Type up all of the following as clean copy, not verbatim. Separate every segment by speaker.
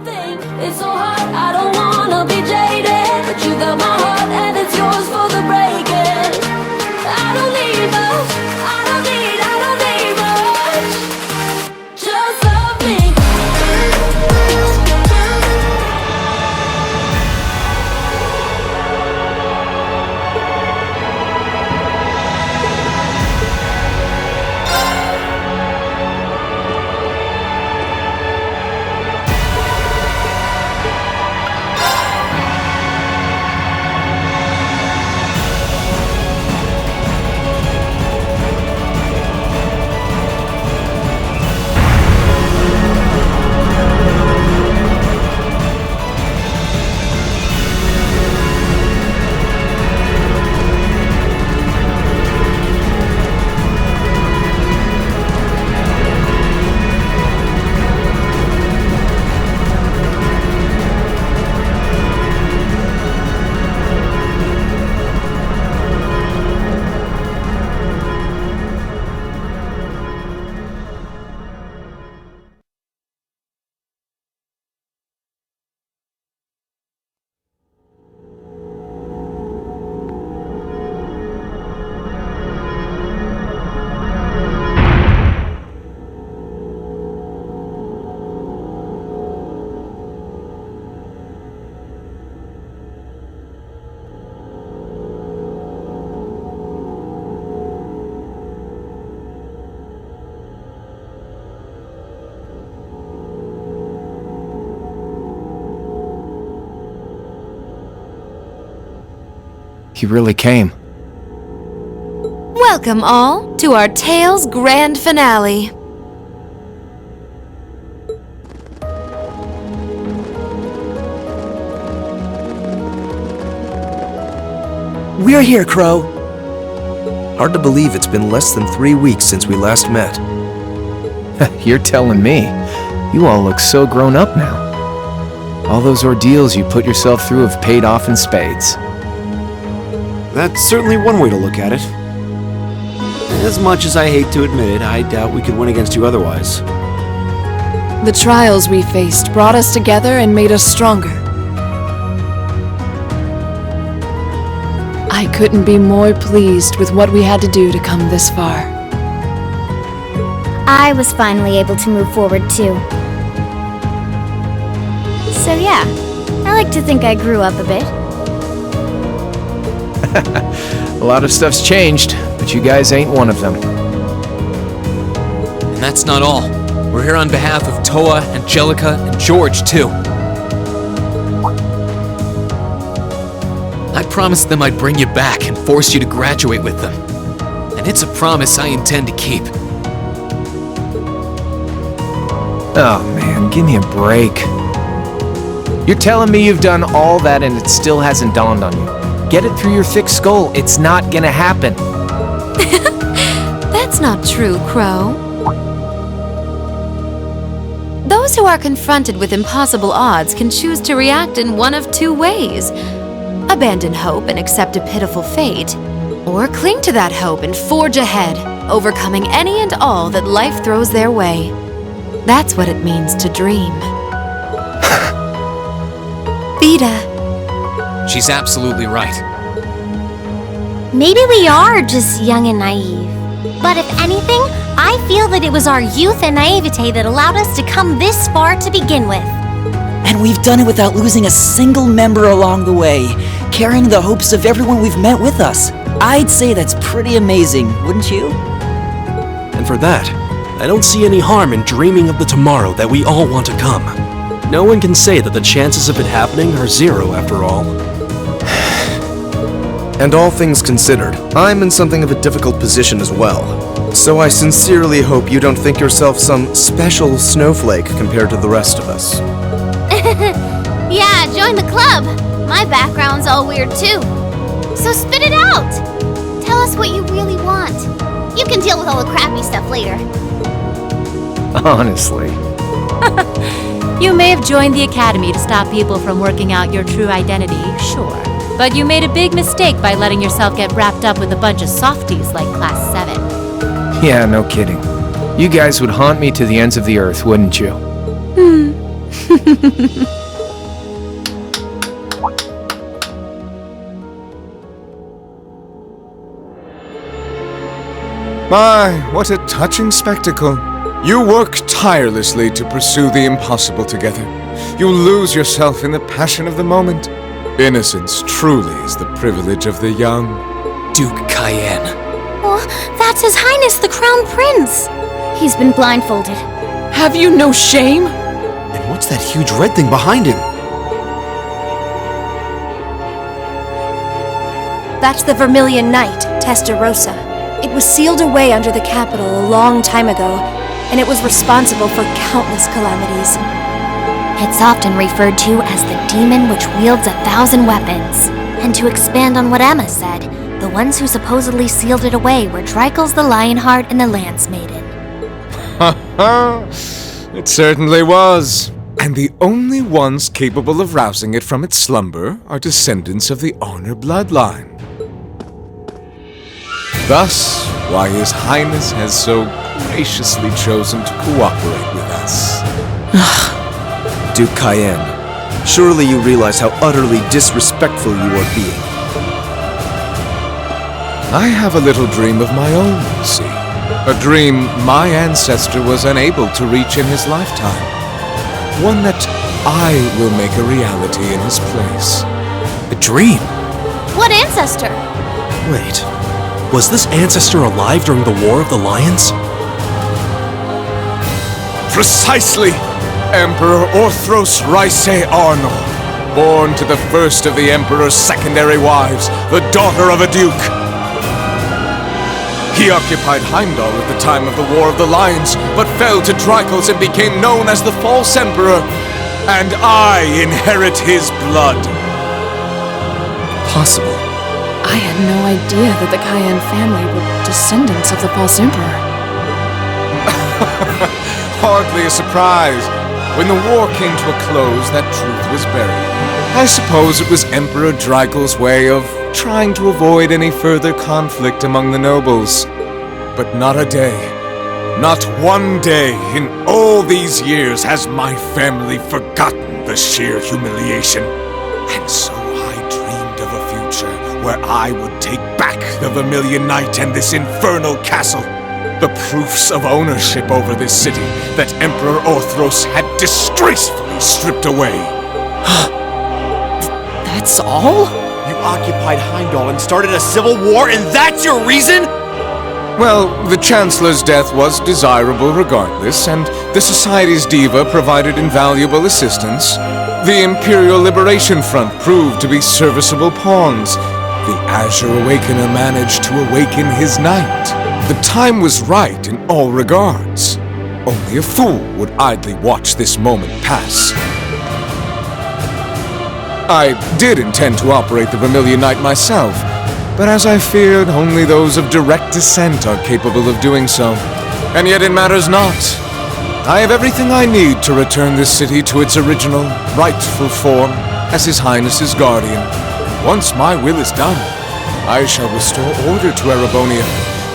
Speaker 1: something. It's so hard, I don't wanna be jaded, but you got my heart and it's yours for the breaking. I don't need much, I don't need much. Just love me.
Speaker 2: He really came.
Speaker 3: Welcome all to our Tales Grand Finale.
Speaker 4: We're here, Crow. Hard to believe it's been less than 3 weeks since we last met.
Speaker 2: You're telling me. You all look so grown up now. All those ordeals you put yourself through have paid off in spades.
Speaker 5: That's certainly one way to look at it. As much as I hate to admit it, I doubt we could win against you otherwise.
Speaker 3: The trials we faced brought us together and made us stronger. I couldn't be more pleased with what we had to do to come this far.
Speaker 6: I was finally able to move forward too. So yeah, I like to think I grew up a bit.
Speaker 2: A lot of stuff's changed, but you guys ain't one of them.
Speaker 7: And that's not all. We're here on behalf of Toa, Angelica, and George, too. I promised them I'd bring you back and force you to graduate with them. And it's a promise I intend to keep.
Speaker 2: Oh man, give me a break. You're telling me you've done all that and it still hasn't dawned on you. Get it through your thick skull, it's not gonna happen.
Speaker 3: That's not true, Crow. Those who are confronted with impossible odds can choose to react in one of two ways. Abandon hope and accept a pitiful fate, or cling to that hope and forge ahead, overcoming any and all that life throws their way. That's what it means to dream. Vita.
Speaker 7: She's absolutely right.
Speaker 6: Maybe we are just young and naive. But if anything, I feel that it was our youth and naivete that allowed us to come this far to begin with.
Speaker 8: And we've done it without losing a single member along the way, carrying the hopes of everyone we've met with us. I'd say that's pretty amazing, wouldn't you?
Speaker 5: And for that, I don't see any harm in dreaming of the tomorrow that we all want to come. No one can say that the chances of it happening are zero after all.
Speaker 4: And all things considered, I'm in something of a difficult position as well. So I sincerely hope you don't think yourself some special snowflake compared to the rest of us.
Speaker 6: Yeah, join the club. My background's all weird too. So spit it out. Tell us what you really want. You can deal with all the crappy stuff later.
Speaker 2: Honestly.
Speaker 9: You may have joined the academy to stop people from working out your true identity, sure. But you made a big mistake by letting yourself get wrapped up with a bunch of softies like Class 7.
Speaker 2: Yeah, no kidding. You guys would haunt me to the ends of the earth, wouldn't you?
Speaker 10: My, what a touching spectacle. You work tirelessly to pursue the impossible together. You lose yourself in the passion of the moment. Innocence truly is the privilege of the young.
Speaker 7: Duke Cayenne.
Speaker 6: Oh, that's His Highness the Crown Prince. He's been blindfolded.
Speaker 11: Have you no shame?
Speaker 5: And what's that huge red thing behind him?
Speaker 12: That's the Vermilion Knight, Testarossa. It was sealed away under the capital a long time ago, and it was responsible for countless calamities.
Speaker 6: It's often referred to as the demon which wields 1,000 weapons. And to expand on what Emma said, the ones who supposedly sealed it away were Dreikel's the Lionheart and the Lance Maiden.
Speaker 10: Ha ha! It certainly was. And the only ones capable of rousing it from its slumber are descendants of the Honor bloodline. Thus, why His Highness has so graciously chosen to cooperate with us.
Speaker 4: Duke Cayenne, surely you realize how utterly disrespectful you are being.
Speaker 10: I have a little dream of my own, you see. A dream my ancestor was unable to reach in his lifetime. One that I will make a reality in his place.
Speaker 5: A dream?
Speaker 6: What ancestor?
Speaker 5: Wait, was this ancestor alive during the War of the Lions?
Speaker 10: Precisely! Emperor Orthros Raise Arno, born to the first of the Emperor's secondary wives, the daughter of a duke. He occupied Heimdall at the time of the War of the Lions, but fell to Dreikel's and became known as the False Emperor. And I inherit his blood.
Speaker 4: Possible.
Speaker 11: I had no idea that the Cayenne family were descendants of the False Emperor.
Speaker 10: Hardly a surprise. When the war came to a close, that truth was buried. I suppose it was Emperor Dreikel's way of trying to avoid any further conflict among the nobles. But not a day, not one day in all these years has my family forgotten the sheer humiliation. And so I dreamed of a future where I would take back the Vermilion Knight and this infernal castle. The proofs of ownership over this city that Emperor Orthros had disgracefully stripped away.
Speaker 11: That's all?
Speaker 13: You occupied Heimdall and started a civil war, and that's your reason?
Speaker 10: Well, the Chancellor's death was desirable regardless, and the Society's diva provided invaluable assistance. The Imperial Liberation Front proved to be serviceable pawns. The Azure Awakener managed to awaken his knight. The time was right in all regards. Only a fool would idly watch this moment pass. I did intend to operate the Vermilion Knight myself, but as I feared, only those of direct descent are capable of doing so. And yet it matters not. I have everything I need to return this city to its original, rightful form as His Highness's guardian. Once my will is done, I shall restore order to Erebonia,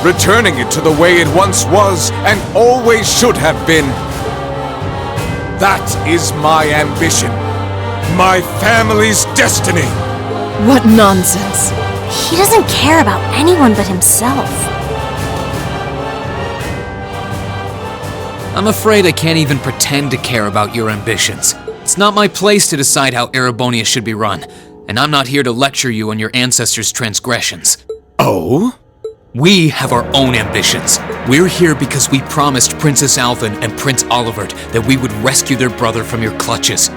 Speaker 10: returning it to the way it once was and always should have been. That is my ambition. My family's destiny.
Speaker 11: What nonsense.
Speaker 6: He doesn't care about anyone but himself.
Speaker 7: I'm afraid I can't even pretend to care about your ambitions. It's not my place to decide how Erebonia should be run, and I'm not here to lecture you on your ancestors' transgressions.
Speaker 10: Oh?
Speaker 7: We have our own ambitions. We're here because we promised Princess Alvin and Prince Olivert that we would rescue their brother from your clutches.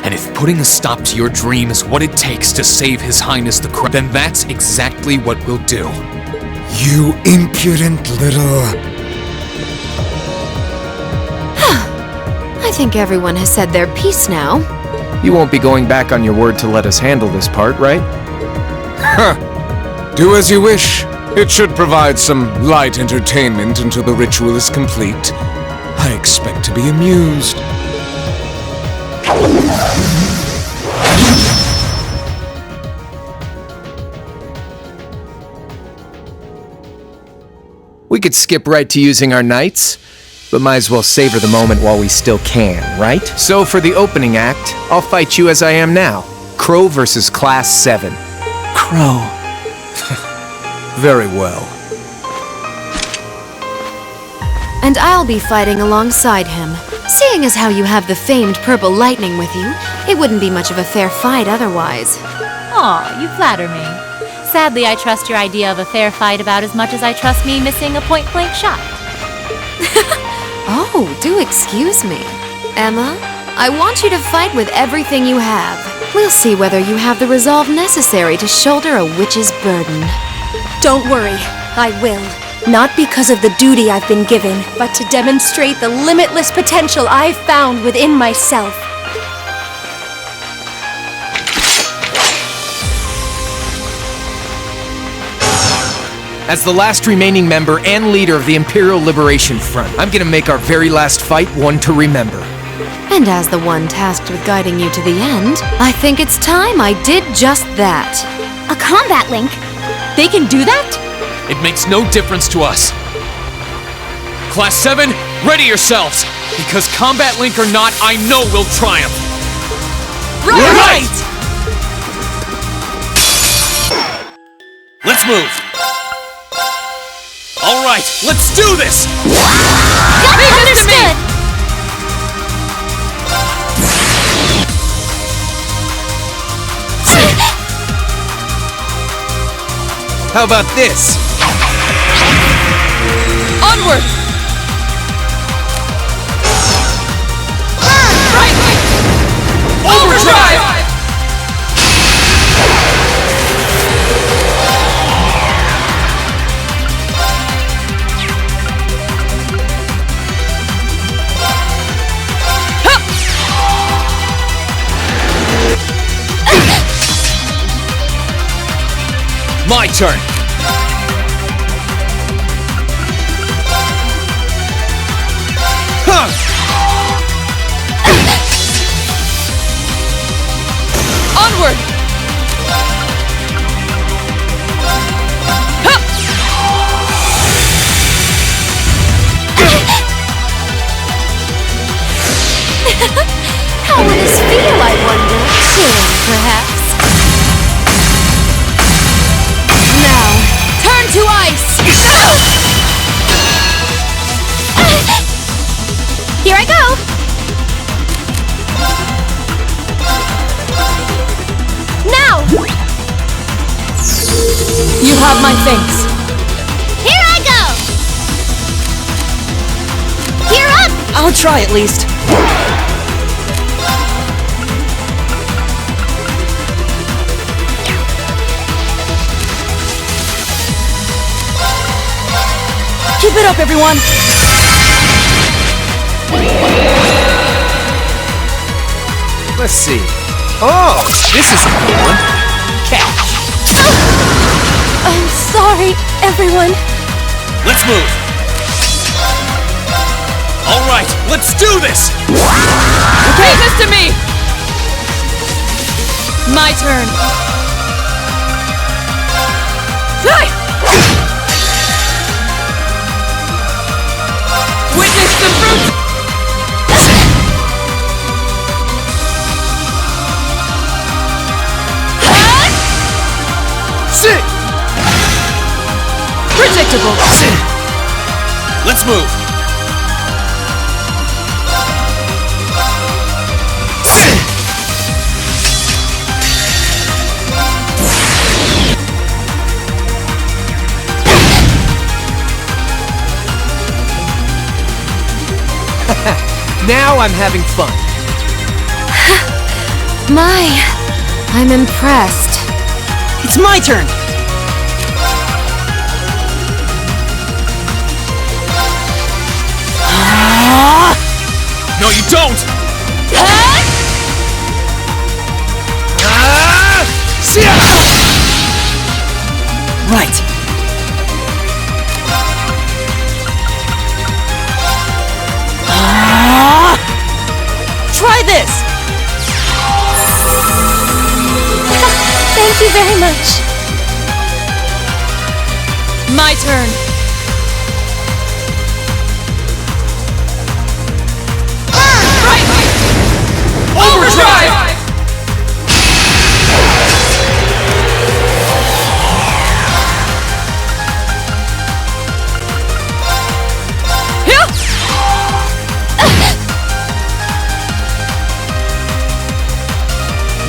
Speaker 7: And if putting a stop to your dream is what it takes to save His Highness the Crown, then that's exactly what we'll do.
Speaker 10: You impudent little...
Speaker 3: I think everyone has said their piece now.
Speaker 2: You won't be going back on your word to let us handle this part, right?
Speaker 10: Huh. Do as you wish. It should provide some light entertainment until the ritual is complete. I expect to be amused.
Speaker 2: We could skip right to using our knights. But might as well savor the moment while we still can, right? So for the opening act, I'll fight you as I am now. Crow versus Class 7.
Speaker 8: Crow.
Speaker 4: Very well.
Speaker 3: And I'll be fighting alongside him. Seeing as how you have the famed purple lightning with you, it wouldn't be much of a fair fight otherwise.
Speaker 9: Aw, you flatter me. Sadly, I trust your idea of a fair fight about as much as I trust me missing a point-blank shot.
Speaker 3: Oh, do excuse me. Emma, I want you to fight with everything you have. We'll see whether you have the resolve necessary to shoulder a witch's burden.
Speaker 12: Don't worry, I will. Not because of the duty I've been given, but to demonstrate the limitless potential I've found within myself.
Speaker 2: As the last remaining member and leader of the Imperial Liberation Front, I'm gonna make our very last fight one to remember.
Speaker 3: And as the one tasked with guiding you to the end, I think it's time I did just that.
Speaker 6: A combat link?
Speaker 9: They can do that?
Speaker 7: It makes no difference to us. Class 7, ready yourselves! Because Combat Link or not, I know we'll triumph!
Speaker 8: Right!
Speaker 13: Let's move. All right, let's do this.
Speaker 6: Understood!
Speaker 2: How about this?
Speaker 9: Onward!
Speaker 7: Overdrive! My turn! Huh.
Speaker 9: Onward!
Speaker 3: How will this feel, I wonder?
Speaker 9: Chilling, perhaps.
Speaker 3: Now, turn to ice!
Speaker 6: Here I go! Now!
Speaker 9: You have my thanks.
Speaker 6: Here I go! Gear up!
Speaker 8: I'll try at least. Keep it up, everyone!
Speaker 2: Let's see. Oh, this is a good one. Catch.
Speaker 12: I'm sorry, everyone.
Speaker 13: Let's move. All right, let's do this.
Speaker 9: Leave this to me! My turn. Witness the fruit!
Speaker 2: Sit!
Speaker 9: Predictable.
Speaker 13: Let's move.
Speaker 2: Now I'm having fun.
Speaker 3: I'm impressed.
Speaker 8: It's my turn!
Speaker 7: No, you don't!
Speaker 8: Right. Try this!
Speaker 12: Thank you very much.
Speaker 9: My turn.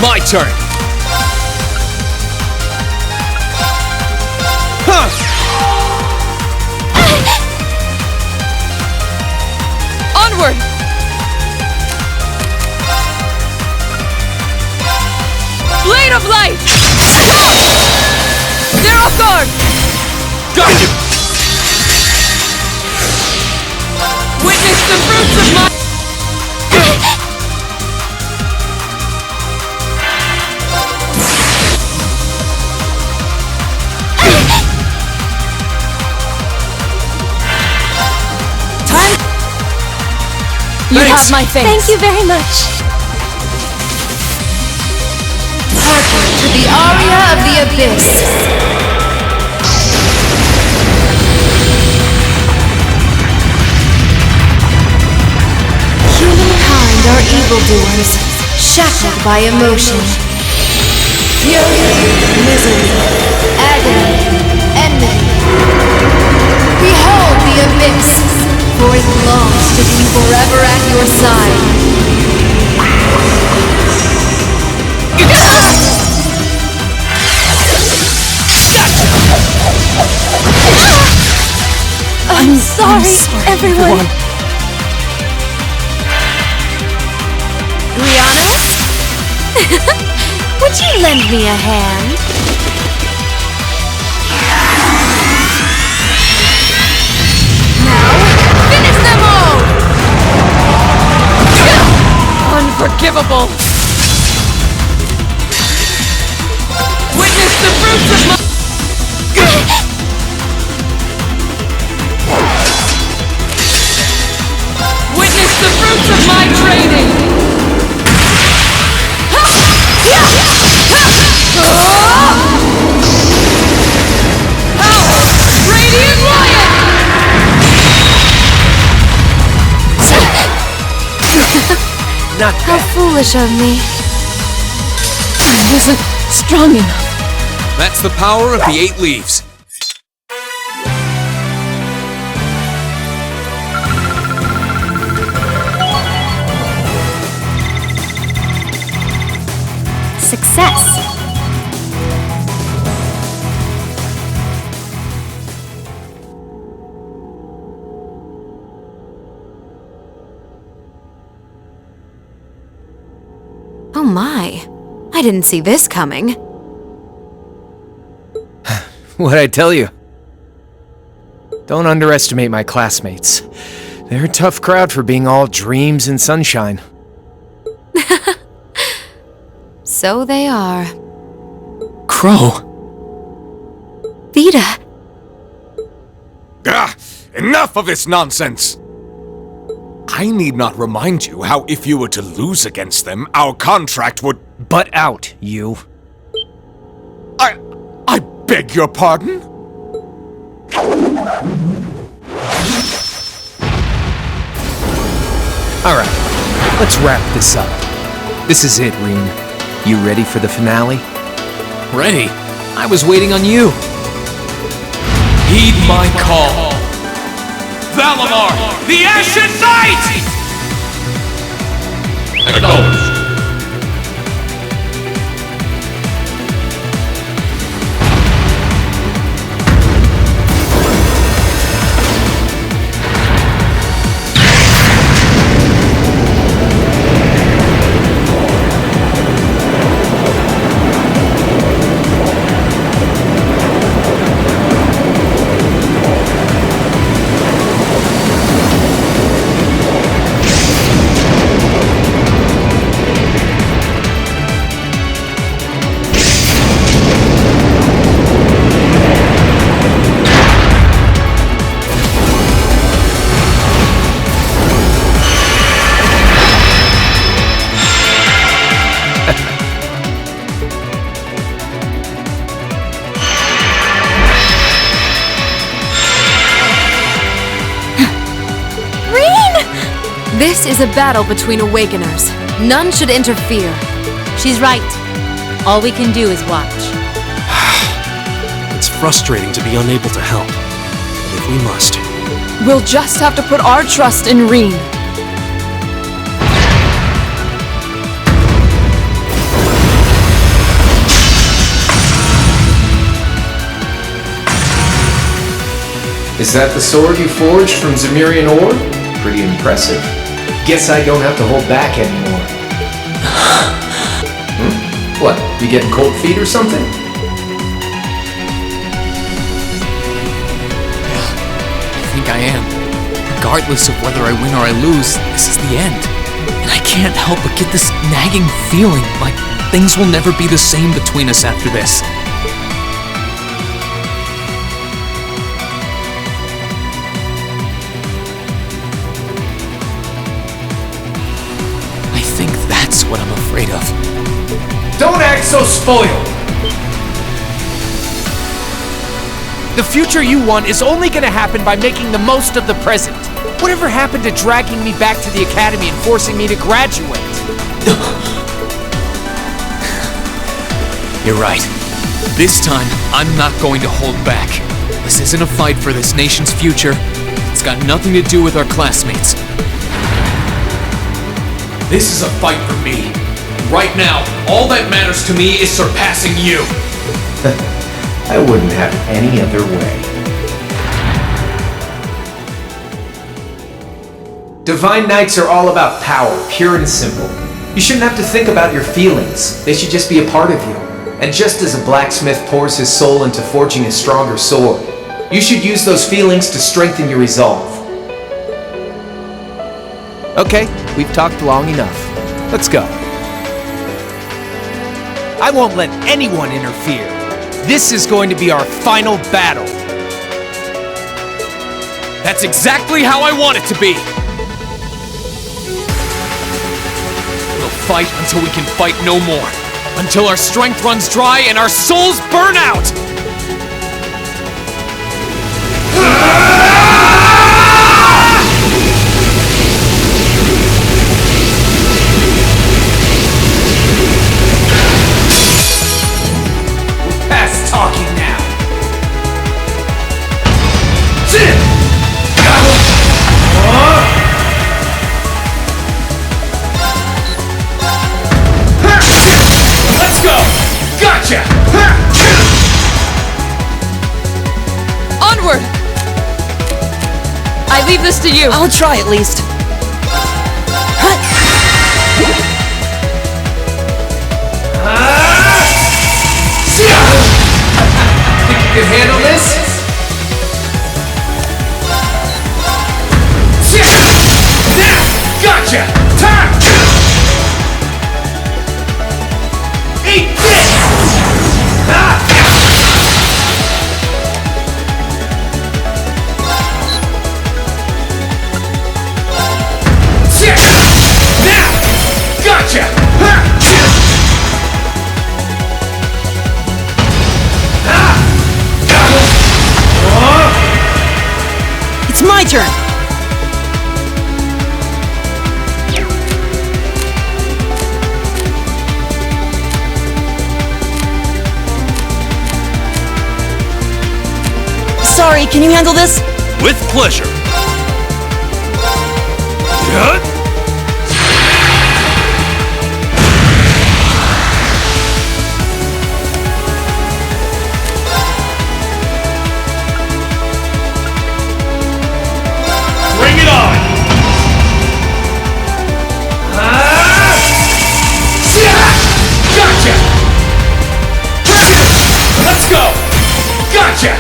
Speaker 7: My turn. Huh.
Speaker 11: Onward! Blade of light! They're off guard!
Speaker 7: Got you!
Speaker 11: Witness the fruits of my... Time... You have my thanks.
Speaker 12: Thank you very much.
Speaker 3: Hearken to the aria of the abyss. Humankind are evildoers, shackled by emotion. Fury, misery, agony, enmity. Behold the abyss, for it longs to be forever at your side.
Speaker 12: I'm sorry, everyone.
Speaker 3: Rihanna? Would you lend me a hand? Now, finish them all!
Speaker 11: Unforgivable! Witness the fruits of my... Witness the fruits of my training! Radiant Lion!
Speaker 2: Not
Speaker 3: How
Speaker 2: bad.
Speaker 3: foolish of me.
Speaker 11: I wasn't strong enough.
Speaker 7: That's the power of the 8 leaves.
Speaker 6: Success.
Speaker 3: Oh my. I didn't see this coming.
Speaker 2: What'd I tell you? Don't underestimate my classmates. They're a tough crowd for being all dreams and sunshine.
Speaker 3: So they are.
Speaker 5: Crow?
Speaker 3: Vita.
Speaker 10: Ah! Enough of this nonsense! I need not remind you how if you were to lose against them, our contract would...
Speaker 2: Butt out, you.
Speaker 10: I beg your pardon?
Speaker 2: Alright, let's wrap this up. This is it, Reen. You ready for the finale?
Speaker 7: Ready?
Speaker 2: I was waiting on you.
Speaker 7: Heed my call. Valimar, the Ashen Knight! Acknowledged.
Speaker 3: This is a battle between awakeners. None should interfere.
Speaker 9: She's right. All we can do is watch.
Speaker 5: It's frustrating to be unable to help. But if we must,
Speaker 11: We'll just have to put our trust in Reen.
Speaker 2: Is that the sword you forged from Zemurian ore? Pretty impressive. Guess I don't have to hold back anymore. What, you getting cold feet or something?
Speaker 7: I think I am. Regardless of whether I win or I lose, this is the end. And I can't help but get this nagging feeling like things will never be the same between us after this. I think that's what I'm afraid of.
Speaker 2: Don't act so spoiled! The future you want is only gonna happen by making the most of the present. Whatever happened to dragging me back to the academy and forcing me to graduate?
Speaker 7: You're right. This time, I'm not going to hold back. This isn't a fight for this nation's future. It's got nothing to do with our classmates. This is a fight for me. And right now, all that matters to me is surpassing you.
Speaker 2: I wouldn't have it any other way. Divine Knights are all about power, pure and simple. You shouldn't have to think about your feelings. They should just be a part of you. And just as a blacksmith pours his soul into forging a stronger sword, you should use those feelings to strengthen your resolve. Okay, we've talked long enough. Let's go. I won't let anyone interfere. This is going to be our final battle.
Speaker 7: That's exactly how I want it to be. We'll fight until we can fight no more. Until our strength runs dry and our souls burn out!
Speaker 2: Past talking now.
Speaker 7: Let's go! Gotcha!
Speaker 11: Onward! I leave this to you.
Speaker 8: I'll try at least.
Speaker 2: Think you can handle this?
Speaker 7: Gotcha! Time! Eat this! Now! Gotcha!
Speaker 8: It's my turn! Sorry, can you handle this?
Speaker 5: With pleasure.
Speaker 7: Bring it on! Gotcha! Let's go! Gotcha!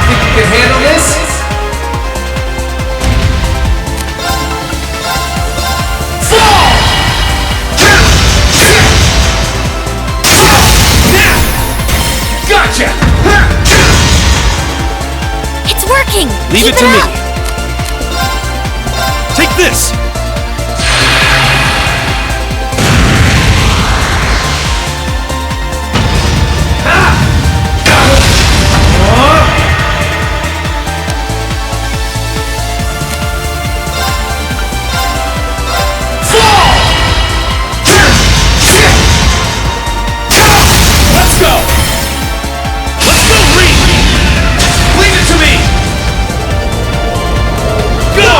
Speaker 2: Think you can handle this?
Speaker 7: Fall! Now! Gotcha!
Speaker 6: It's working!
Speaker 5: Leave
Speaker 6: Keep
Speaker 5: it to me.
Speaker 6: up.
Speaker 5: Take this!
Speaker 7: Let's go! Let's go, Reed! Leave it to me! Go!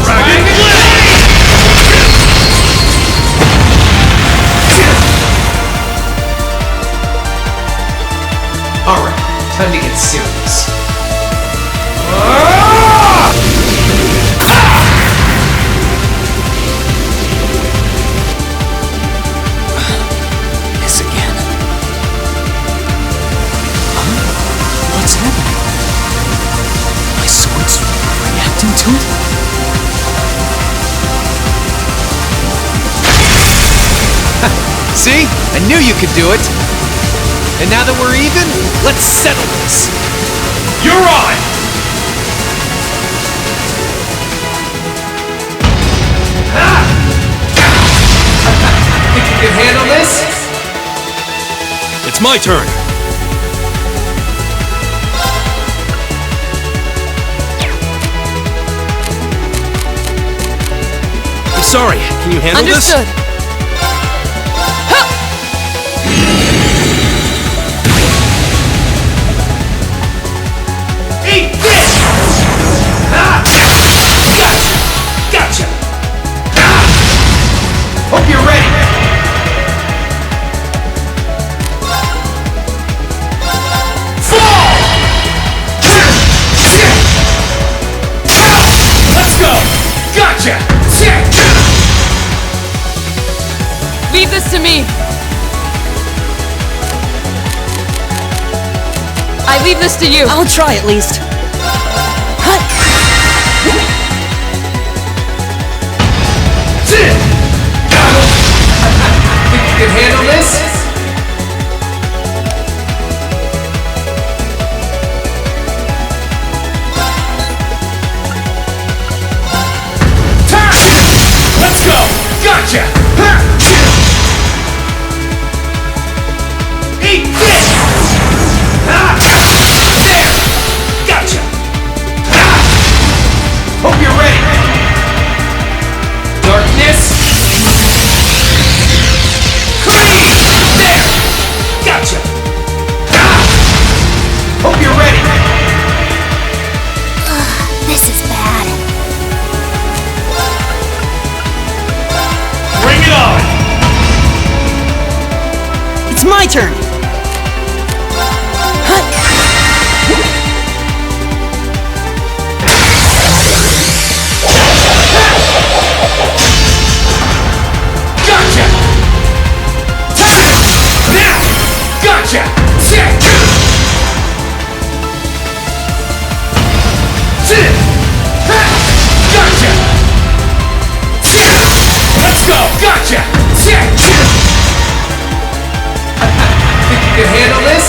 Speaker 7: Dragon Blade!
Speaker 2: See? I knew you could do it. And now that we're even, let's settle this. You're on! Think you can handle this?
Speaker 5: It's my turn. I'm sorry, can you handle this?
Speaker 9: Understood.
Speaker 2: Eat this! Gotcha! Hope you're ready! Fall! Let's go! Gotcha!
Speaker 9: Leave this to me. I leave this to you.
Speaker 8: I'll try at least.
Speaker 2: Think you can handle this? Let's go! Gotcha! Eat this! There! Gotcha! Hope you're ready! Darkness! Clean! There! Gotcha! Hope you're ready!
Speaker 6: This is bad.
Speaker 2: Bring it on!
Speaker 8: It's my turn.
Speaker 2: Gotcha! Now! Gotcha! Gotcha! Let's go! Gotcha! Think you can handle this?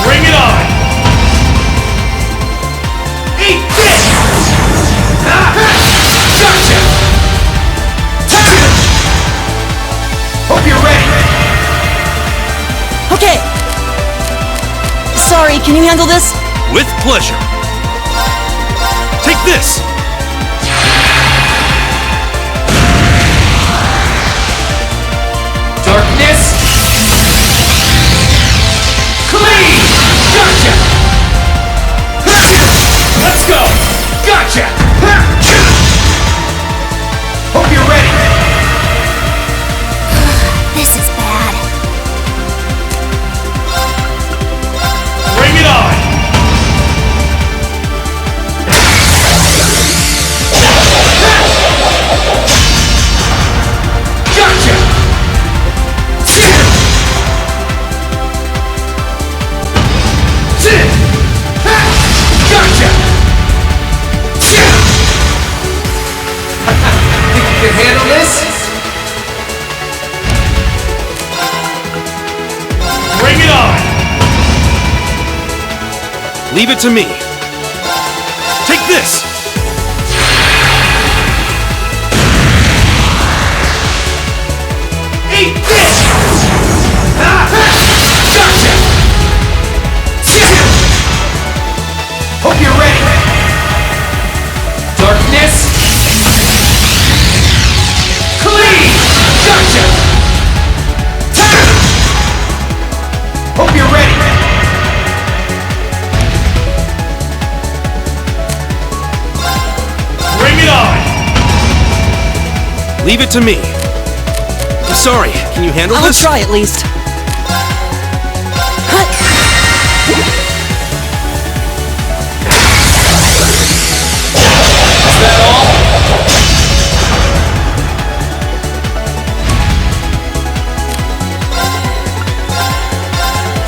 Speaker 2: Bring it on! Eat this! Gotcha! Hope you're ready!
Speaker 8: Okay. Sorry, can you handle this?
Speaker 5: With pleasure. Take this!
Speaker 2: Darkness! Clean! Gotcha! Let's go! Gotcha! Hope you're ready!
Speaker 6: This is bad.
Speaker 2: Bring it on! Gotcha! Gotcha! Think you can handle this? Bring it on!
Speaker 5: Leave it to me. Take this!
Speaker 2: Eat this! Gotcha! Hope you're ready! Darkness! Clean! Gotcha! Hope you're ready! Bring it on!
Speaker 5: Leave it to me. I'm sorry, can you handle
Speaker 8: I'll
Speaker 5: this?
Speaker 8: try at least.
Speaker 2: Is that all?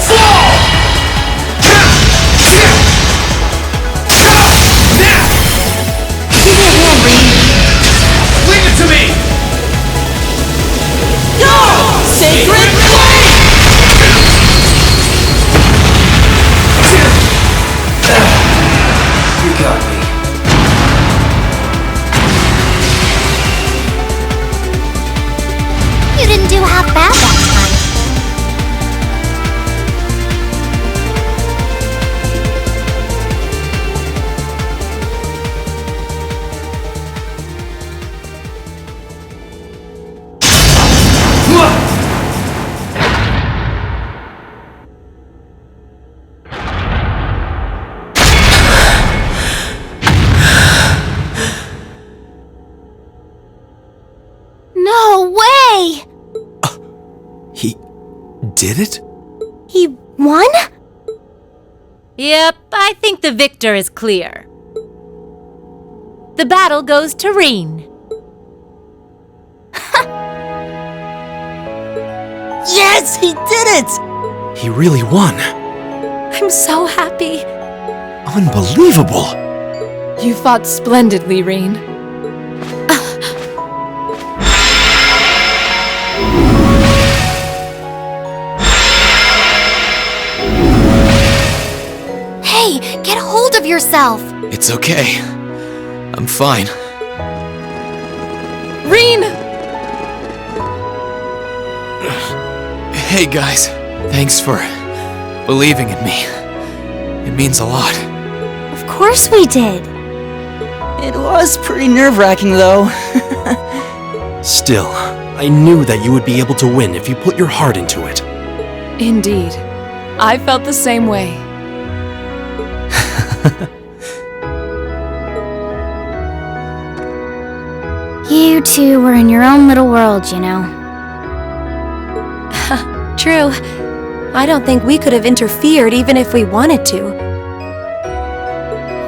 Speaker 2: Fall! Now!
Speaker 8: Give me a hand, Reed.
Speaker 2: Leave it to me!
Speaker 5: did it?
Speaker 12: He won?
Speaker 9: Yep, I think the victor is clear. The battle goes to Reen.
Speaker 8: Yes, he did it!
Speaker 5: He really won.
Speaker 12: I'm so happy.
Speaker 5: Unbelievable.
Speaker 11: You fought splendidly, Reen.
Speaker 6: Hey, get hold of yourself!
Speaker 7: It's okay. I'm fine.
Speaker 11: Reen!
Speaker 7: Hey guys, thanks for believing in me. It means a lot.
Speaker 6: Of course we did.
Speaker 8: It was pretty nerve-wracking, though.
Speaker 5: Still, I knew that you would be able to win if you put your heart into it.
Speaker 11: Indeed. I felt the same way.
Speaker 6: You two were in your own little world, you know.
Speaker 12: True. I don't think we could have interfered even if we wanted to.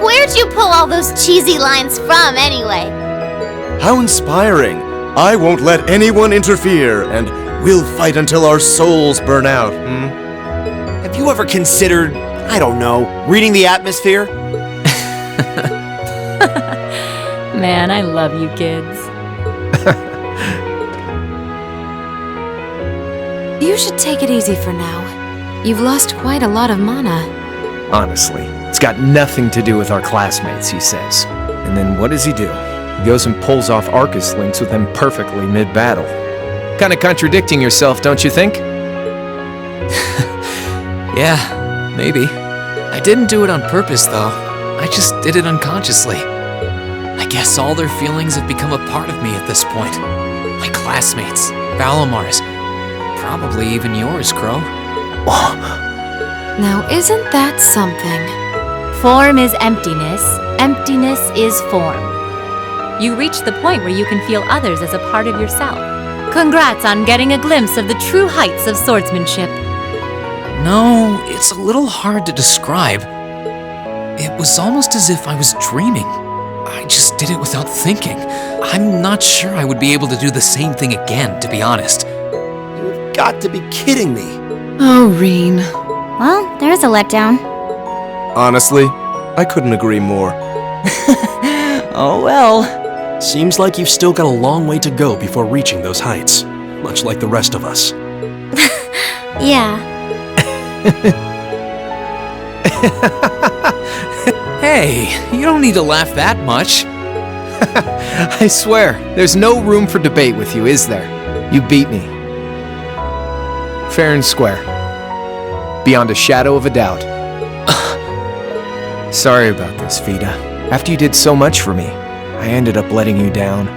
Speaker 6: Where'd you pull all those cheesy lines from, anyway?
Speaker 4: How inspiring. I won't let anyone interfere, and we'll fight until our souls burn out,
Speaker 13: Have you ever considered, I don't know, reading the atmosphere?
Speaker 9: Man, I love you kids.
Speaker 3: You should take it easy for now. You've lost quite a lot of mana.
Speaker 2: Honestly, it's got nothing to do with our classmates, he says. And then what does he do? He goes and pulls off Arcus links with them perfectly mid-battle. Kinda contradicting yourself, don't you think?
Speaker 7: Yeah, maybe. I didn't do it on purpose, though. I just did it unconsciously. I guess all their feelings have become a part of me at this point. My classmates, Valamar's, probably even yours, Crow.
Speaker 3: Now, isn't that something?
Speaker 9: Form is emptiness. Emptiness is form. You reach the point where you can feel others as a part of yourself. Congrats on getting a glimpse of the true heights of swordsmanship.
Speaker 7: No, it's a little hard to describe. It was almost as if I was dreaming. I just did it without thinking. I'm not sure I would be able to do the same thing again, to be honest.
Speaker 13: You've got to be kidding me.
Speaker 11: Oh, Reen.
Speaker 6: Well, there's a letdown.
Speaker 4: Honestly, I couldn't agree more.
Speaker 8: Oh well.
Speaker 5: Seems like you've still got a long way to go before reaching those heights, much like the rest of us.
Speaker 6: Yeah.
Speaker 7: Hey, you don't need to laugh that much.
Speaker 2: I swear, there's no room for debate with you, is there? You beat me. Fair and square. Beyond a shadow of a doubt. Sorry about this, Vida. After you did so much for me, I ended up letting you down.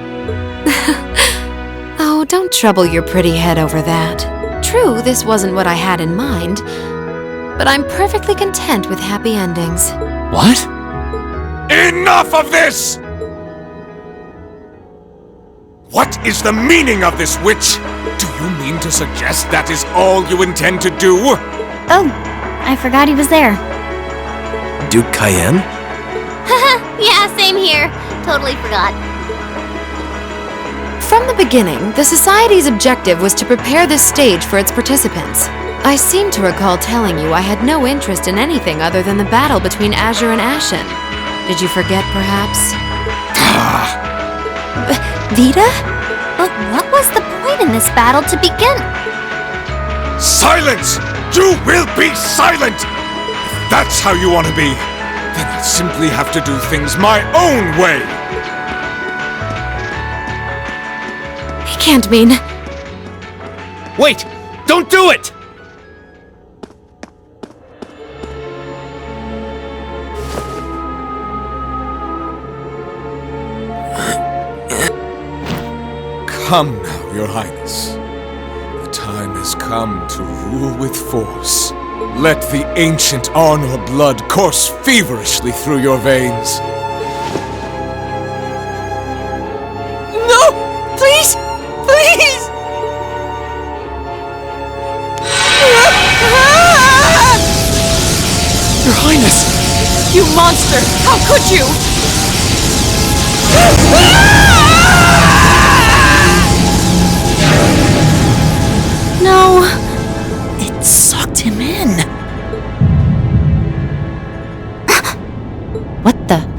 Speaker 3: Oh, don't trouble your pretty head over that. True, this wasn't what I had in mind, but I'm perfectly content with happy endings.
Speaker 7: What?
Speaker 10: Enough of this! What is the meaning of this, witch? Do you mean to suggest that is all you intend to do?
Speaker 6: Oh, I forgot he was there.
Speaker 5: Duke Cayenne?
Speaker 6: Yeah, same here. Totally forgot.
Speaker 3: From the beginning, the Society's objective was to prepare this stage for its participants. I seem to recall telling you I had no interest in anything other than the battle between Azure and Ashen. Did you forget, perhaps?
Speaker 6: Vida? But what was the point in this battle to begin?
Speaker 10: Silence! You will be silent! If that's how you want to be, then I'll simply have to do things my own way!
Speaker 3: He can't mean...
Speaker 13: Wait! Don't do it!
Speaker 10: Come now, Your Highness. The time has come to rule with force. Let the ancient Arnor blood course feverishly through your veins.
Speaker 8: No! Please! Please!
Speaker 11: monster! How could you?
Speaker 8: No, it sucked him in.
Speaker 9: What the?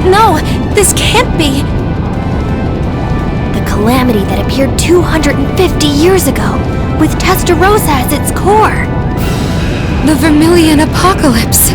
Speaker 12: No, this can't be.
Speaker 6: The calamity that appeared 250 years ago, with Testarossa as its core.
Speaker 3: The Vermilion Apocalypse.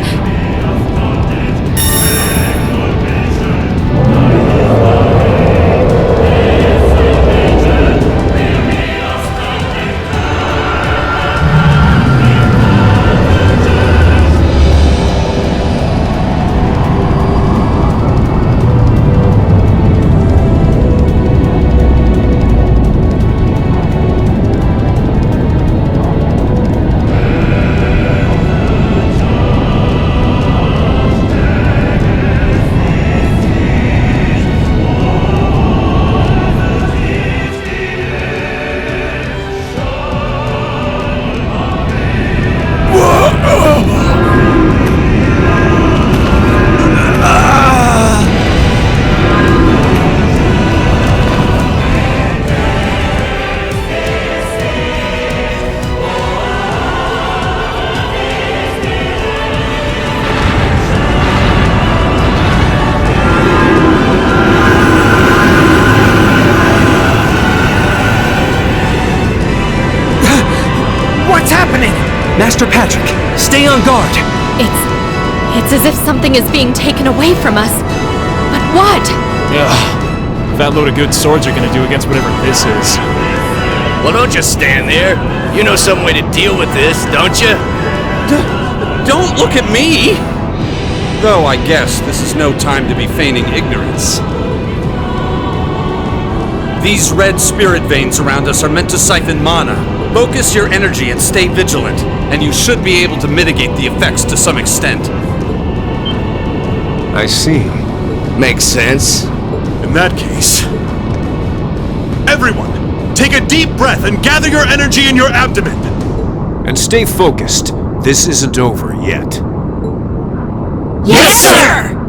Speaker 5: Master Patrick, stay on guard!
Speaker 3: It's as if something is being taken away from us. But what?
Speaker 14: Ugh. That load of good swords are gonna do against whatever this is.
Speaker 13: Well, don't just stand there. You know some way to deal with this, don't you?
Speaker 15: Don't look at me! Though I guess this is no time to be feigning ignorance. These red spirit veins around us are meant to siphon mana. Focus your energy and stay vigilant, and you should be able to mitigate the effects to some extent.
Speaker 10: I see.
Speaker 13: Makes sense.
Speaker 5: In that case... Everyone, take a deep breath and gather your energy in your abdomen!
Speaker 10: And stay focused. This isn't over yet.
Speaker 6: Yes, sir!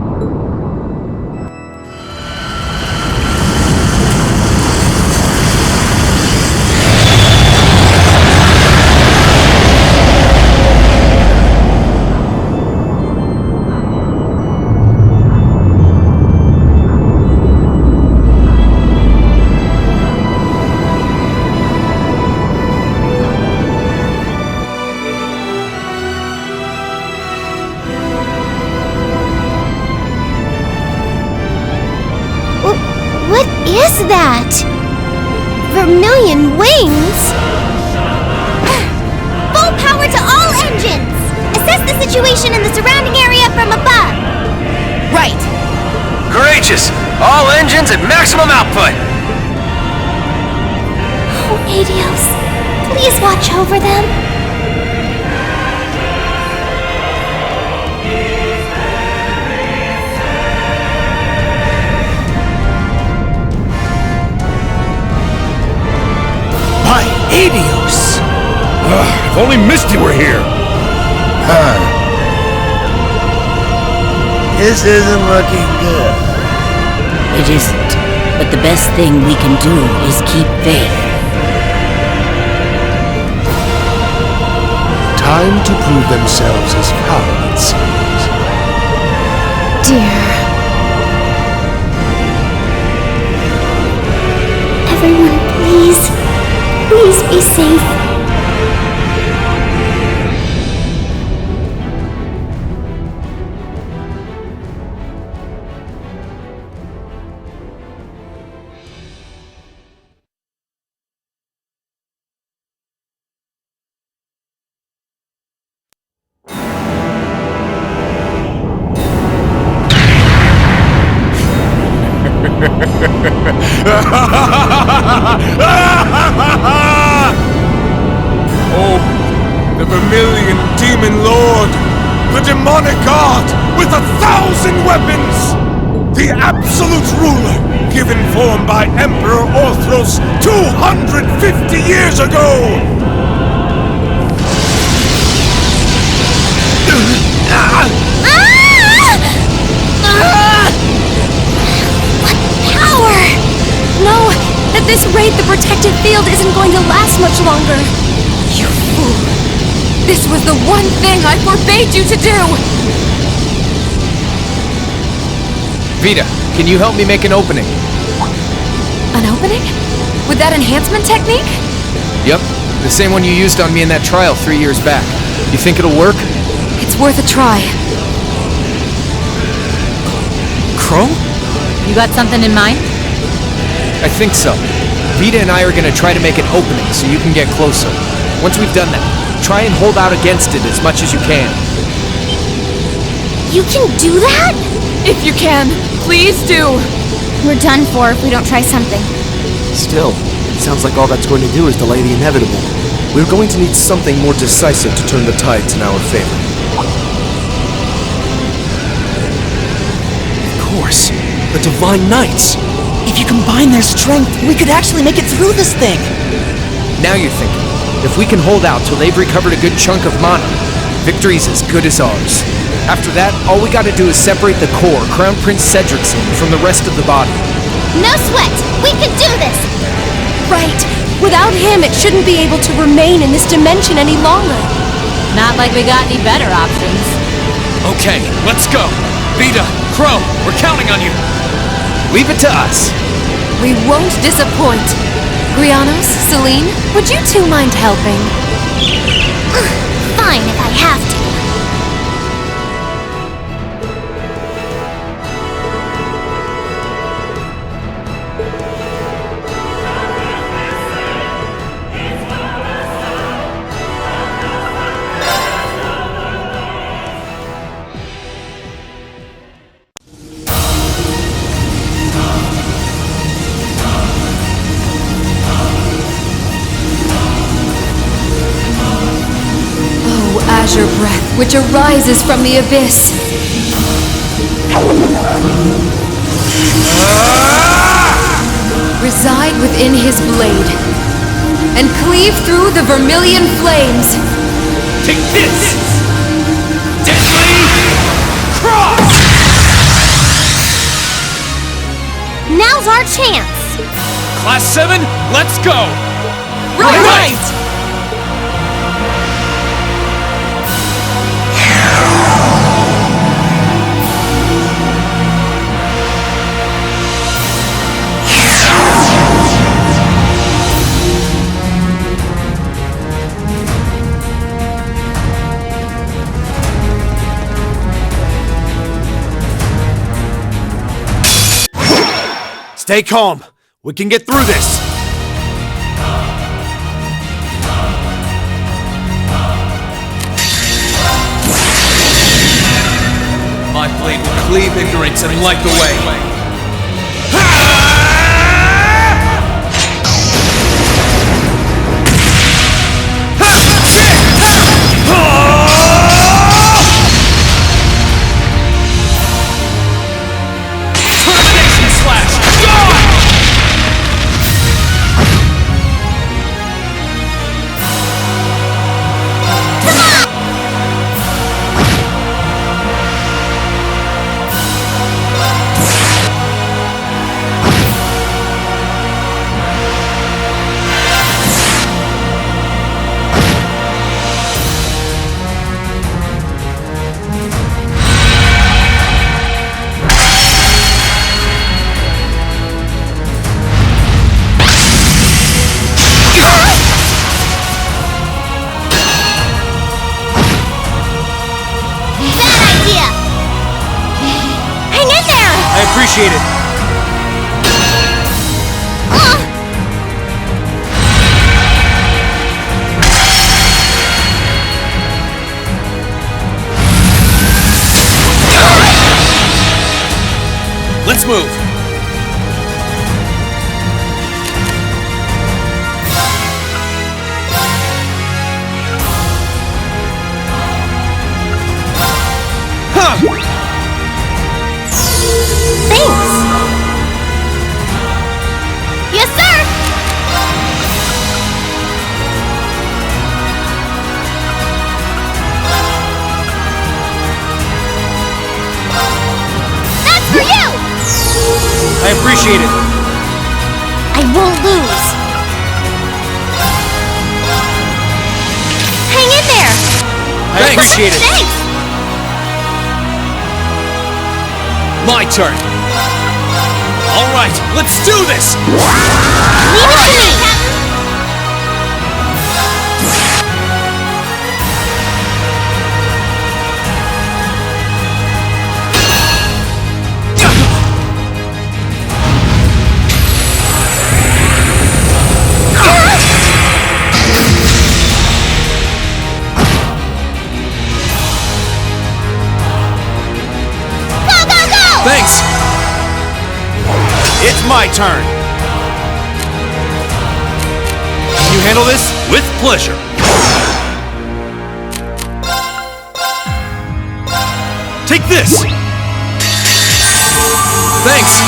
Speaker 6: What is that? Vermilion wings? Full power to all engines! Assess the situation in the surrounding area from above.
Speaker 2: Right! Courageous! All engines at maximum output!
Speaker 6: Oh, Adios, please watch over them.
Speaker 5: By Adios! If only Misty were here!
Speaker 16: This isn't looking good.
Speaker 17: It isn't, but the best thing we can do is keep faith.
Speaker 10: Time to prove themselves as coward, it seems.
Speaker 6: Dear. Everyone, please. Please be safe.
Speaker 10: Oh, the Vermilion Demon Lord! The demonic god with 1,000 weapons! The absolute ruler, given form by Emperor Orthros 250 years ago!
Speaker 12: Power! No, at this rate, the protected field isn't going to last much longer.
Speaker 3: You fool! This was the one thing I forbade you to do!
Speaker 2: Vita, can you help me make an opening?
Speaker 3: An opening? With that enhancement technique?
Speaker 2: Yep, the same one you used on me in that trial 3 years back. You think it'll work?
Speaker 3: It's worth a try.
Speaker 2: Crow?
Speaker 9: You got something in mind?
Speaker 2: I think so. Vita and I are gonna try to make an opening so you can get closer. Once we've done that, try and hold out against it as much as you can.
Speaker 6: You can do that?
Speaker 3: If you can, please do!
Speaker 6: We're done for if we don't try something.
Speaker 5: Still, it sounds like all that's going to do is delay the inevitable.
Speaker 4: We're going to need something more decisive to turn the tides in our favor.
Speaker 5: Of course, the Divine Knights!
Speaker 8: If you combine their strength, we could actually make it through this thing!
Speaker 2: Now you're thinking. If we can hold out till they've recovered a good chunk of mana, victory's as good as ours. After that, all we gotta do is separate the core, Crown Prince Cedric's in, from the rest of the body.
Speaker 6: No sweat! We can do this!
Speaker 12: Right. Without him, it shouldn't be able to remain in this dimension any longer.
Speaker 9: Not like we got any better options.
Speaker 7: Okay, let's go. Vita, Crow, we're counting on you.
Speaker 2: Leave it to us.
Speaker 3: We won't disappoint. Grianos, Celine, would you two mind helping?
Speaker 6: Fine if I have to.
Speaker 3: Azure breath, which arises from the abyss. Reside within his blade, and cleave through the vermilion flames.
Speaker 7: Take this! Deadly Cross!
Speaker 6: Now's our chance!
Speaker 7: Class 7, let's go!
Speaker 3: Right!
Speaker 13: Stay calm. We can get through this.
Speaker 7: My blade will cleave ignorance and light the way. Termination slash! Gone!
Speaker 13: appreciate it. Let's move.
Speaker 6: Thanks. Yes, sir. That's for you.
Speaker 13: I appreciate it.
Speaker 6: I won't lose. Hang in there.
Speaker 13: I appreciate it.
Speaker 6: Thanks.
Speaker 13: My turn. All right, let's do this.
Speaker 6: Leave it to me, Captain.
Speaker 13: Thanks! It's my turn! Can you handle this?
Speaker 15: With pleasure.
Speaker 13: Take this! Thanks!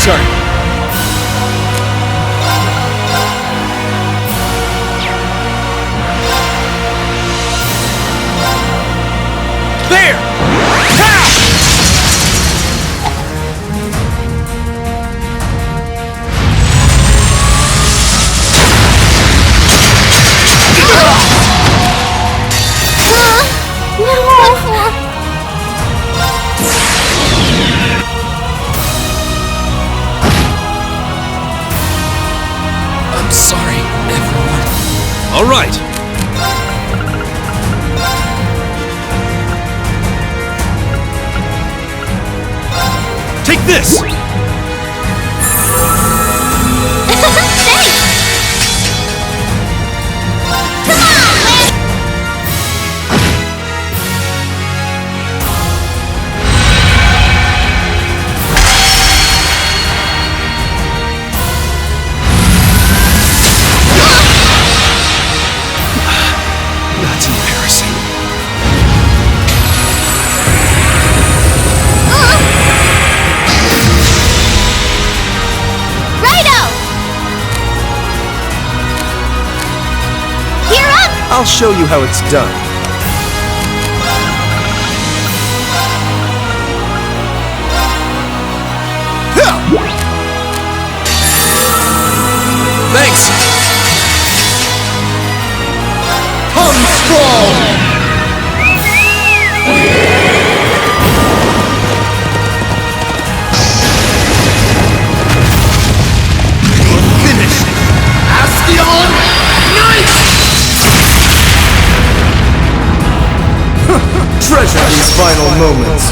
Speaker 15: turn.
Speaker 13: There!
Speaker 7: I'm sorry, everyone.
Speaker 15: All right. Take this!
Speaker 7: That's embarrassing.
Speaker 4: I'll show you how it's done.
Speaker 13: Thanks! Come strong!
Speaker 15: Finish! Astion Knight!
Speaker 4: Treasure these final moments.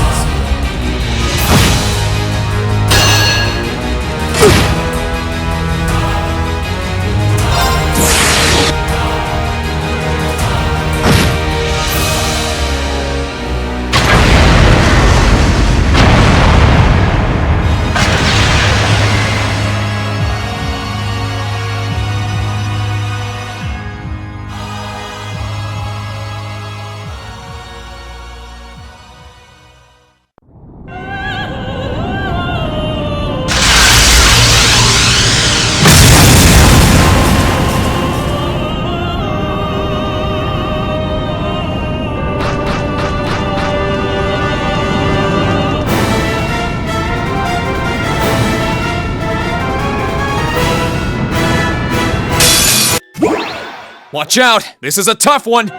Speaker 7: Watch out! This is a tough one! Here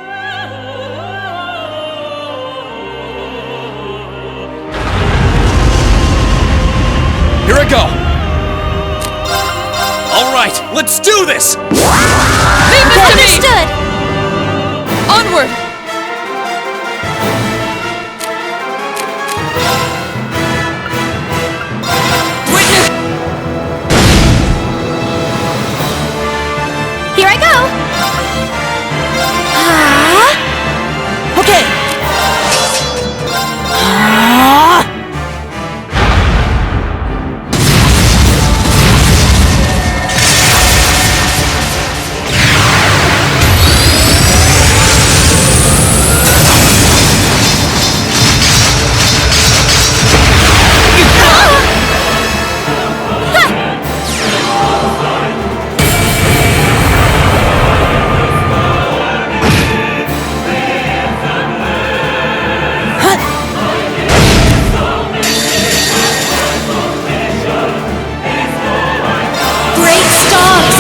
Speaker 7: I go! Alright, let's do this!
Speaker 12: Leave this to me! Understood!
Speaker 11: Onward!
Speaker 12: Here I go!
Speaker 8: Okay!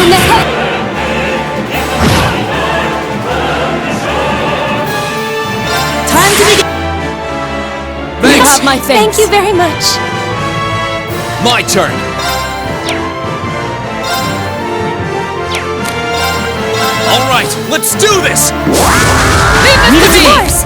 Speaker 12: In the head.
Speaker 8: Time to begin!
Speaker 7: Thanks!
Speaker 11: You have my thanks.
Speaker 12: Thank you very much.
Speaker 7: My turn! Alright, let's do this!
Speaker 11: Leave this to me!
Speaker 12: Of course.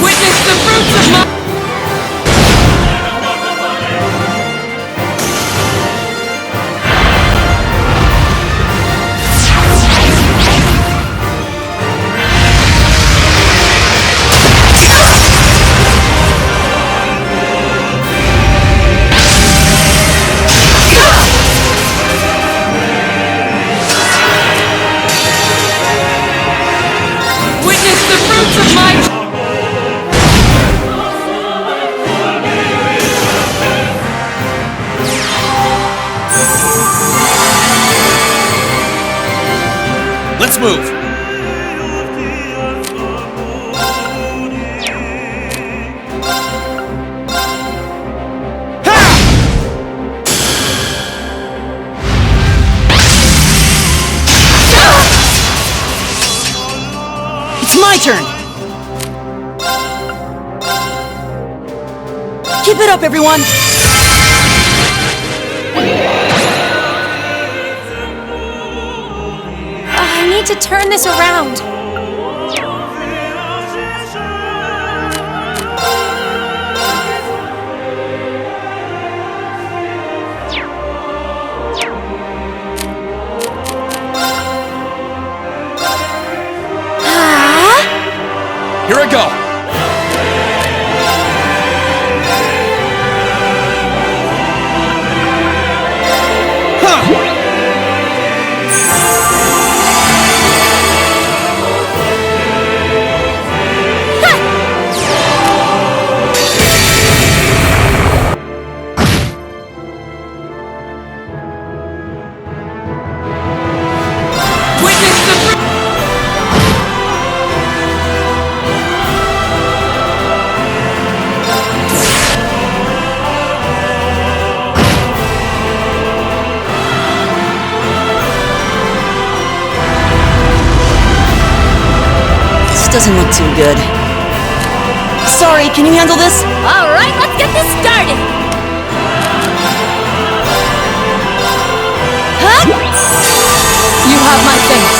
Speaker 11: Witness the fruits of my... Witness the fruits of my...
Speaker 7: Let's move!
Speaker 8: It's my turn! Keep it up, everyone!
Speaker 12: I need to turn this around.
Speaker 7: Here I go!
Speaker 11: Witness the fruits...
Speaker 8: This doesn't look too good. Sorry, can you handle this?
Speaker 12: All right, let's get this started.
Speaker 11: You have my thanks.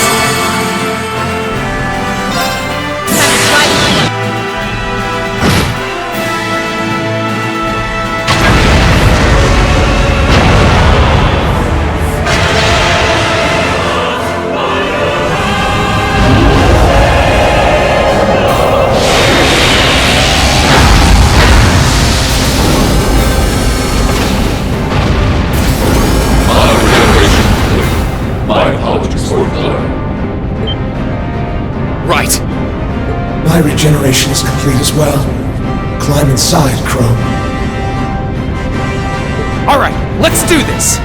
Speaker 18: My apologies for delay.
Speaker 7: Right.
Speaker 19: My regeneration is complete as well. Climb inside, Crow.
Speaker 2: Alright, let's do this!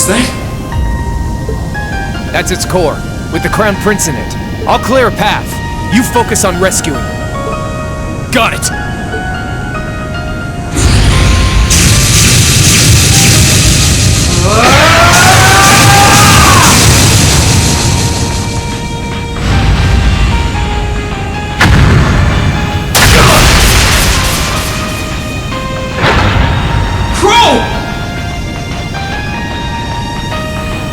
Speaker 2: What's that? That's its core, with the Crown Prince in it. I'll clear a path. You focus on rescuing him. Got it!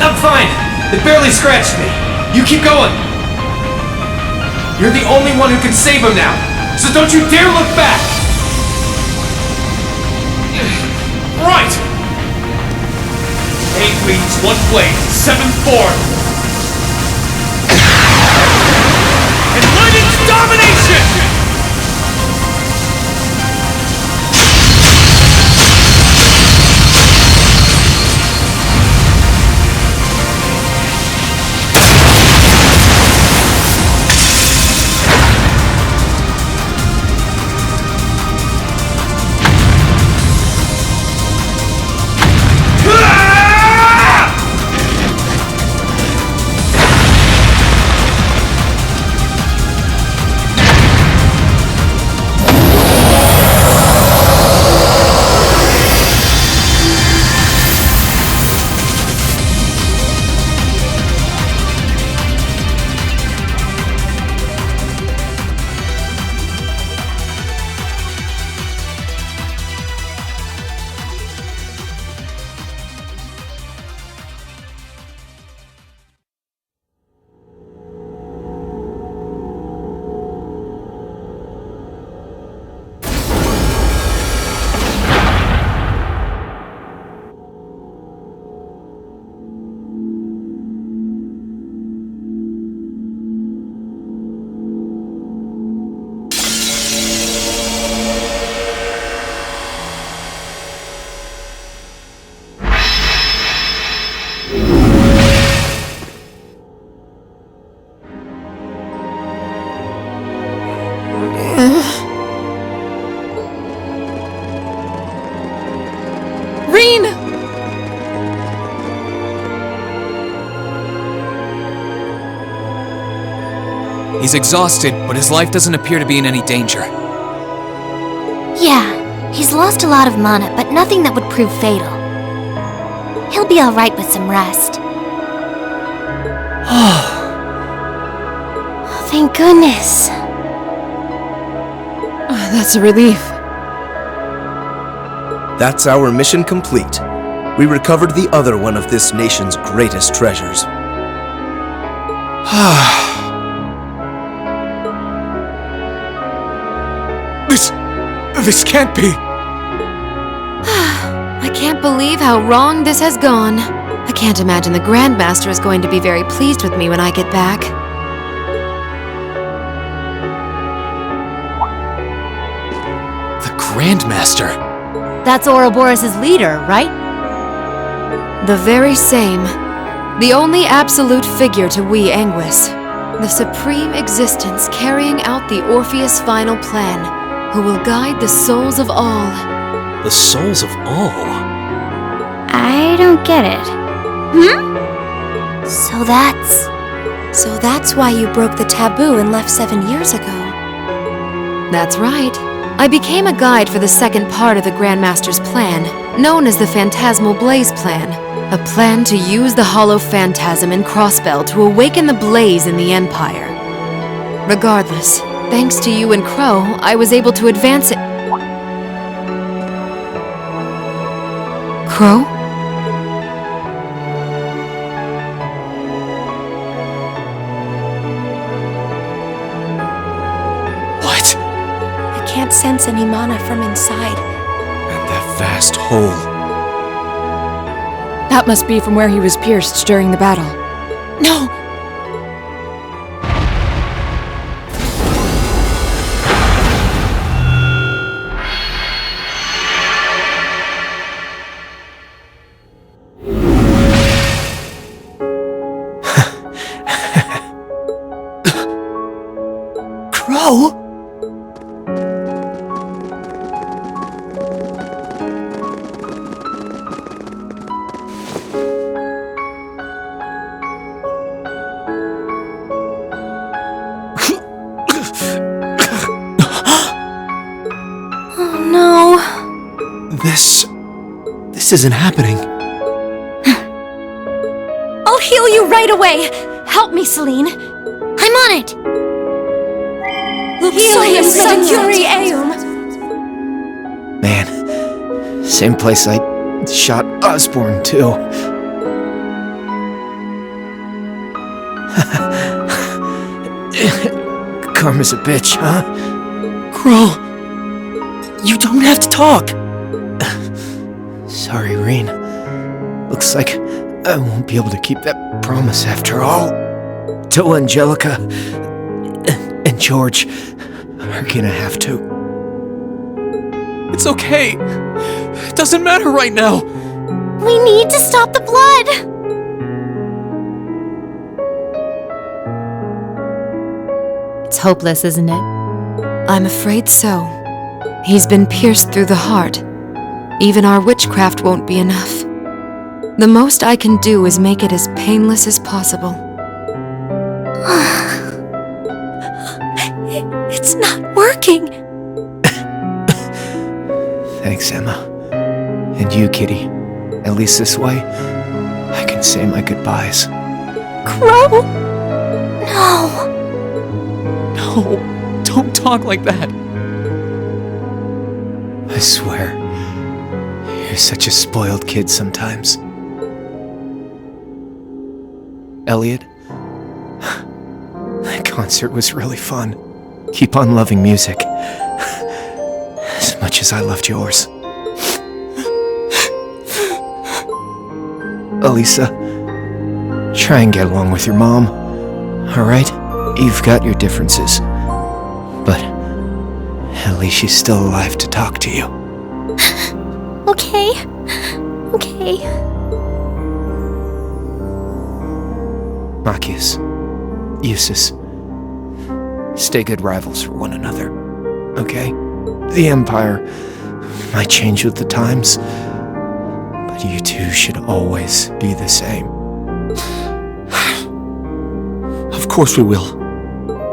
Speaker 2: I'm fine. It barely scratched me. You keep going. You're the only one who can save him now, so don't you dare look back! Right! 8 wings, 1 blade, 7th form! Enlightened domination!
Speaker 7: He's exhausted, but his life doesn't appear to be in any danger.
Speaker 6: Yeah, he's lost a lot of mana, but nothing that would prove fatal. He'll be alright with some rest. Thank goodness.
Speaker 11: That's a relief.
Speaker 4: That's our mission complete. We recovered the other one of this nation's greatest treasures.
Speaker 10: This can't be.
Speaker 3: I can't believe how wrong this has gone. I can't imagine the Grandmaster is going to be very pleased with me when I get back.
Speaker 7: The Grandmaster?
Speaker 9: That's Ouroboros' leader, right?
Speaker 3: The very same. The only absolute figure to we Anguis. The supreme existence carrying out the Orpheus final plan, who will guide the souls of all.
Speaker 5: The souls of all?
Speaker 6: I don't get it. So that's
Speaker 12: why you broke the taboo and left 7 years ago.
Speaker 3: That's right. I became a guide for the second part of the Grandmaster's plan, known as the Phantasmal Blaze Plan. A plan to use the Hollow Phantasm and Crossbell to awaken the blaze in the Empire. Regardless, thanks to you and Crow, I was able to advance it. Crow?
Speaker 12: What? I can't sense any mana from inside.
Speaker 4: And that vast hole.
Speaker 11: That must be from where he was pierced during the battle.
Speaker 12: No!
Speaker 8: Crow?
Speaker 5: This isn't happening.
Speaker 12: I'll heal you right away! Help me, Celine.
Speaker 6: I'm on it!
Speaker 12: Healium Securi Eum!
Speaker 4: Man, same place I shot Osborne, too. Karma's a bitch, huh?
Speaker 5: Crow, you don't have to talk.
Speaker 4: Sorry, Reen. Looks like I won't be able to keep that promise after all. Till Angelica and George are gonna have to.
Speaker 5: It's okay. It doesn't matter right now.
Speaker 6: We need to stop the blood!
Speaker 9: It's hopeless, isn't it?
Speaker 3: I'm afraid so. He's been pierced through the heart. Even our witchcraft won't be enough. The most I can do is make it as painless as possible.
Speaker 12: It's not working!
Speaker 4: Thanks, Emma. And you, Kitty. At least this way, I can say my goodbyes.
Speaker 12: Crow? No.
Speaker 5: No, don't talk like that.
Speaker 4: I swear, you're such a spoiled kid sometimes. Elliot, that concert was really fun. Keep on loving music. As much as I loved yours. Elisa, try and get along with your mom, alright? You've got your differences, but at least she's still alive to talk to you.
Speaker 6: Okay. Okay.
Speaker 4: Machias, Eustace, stay good rivals for one another, okay? The Empire might change with the times, but you two should always be the same.
Speaker 5: Of course we will.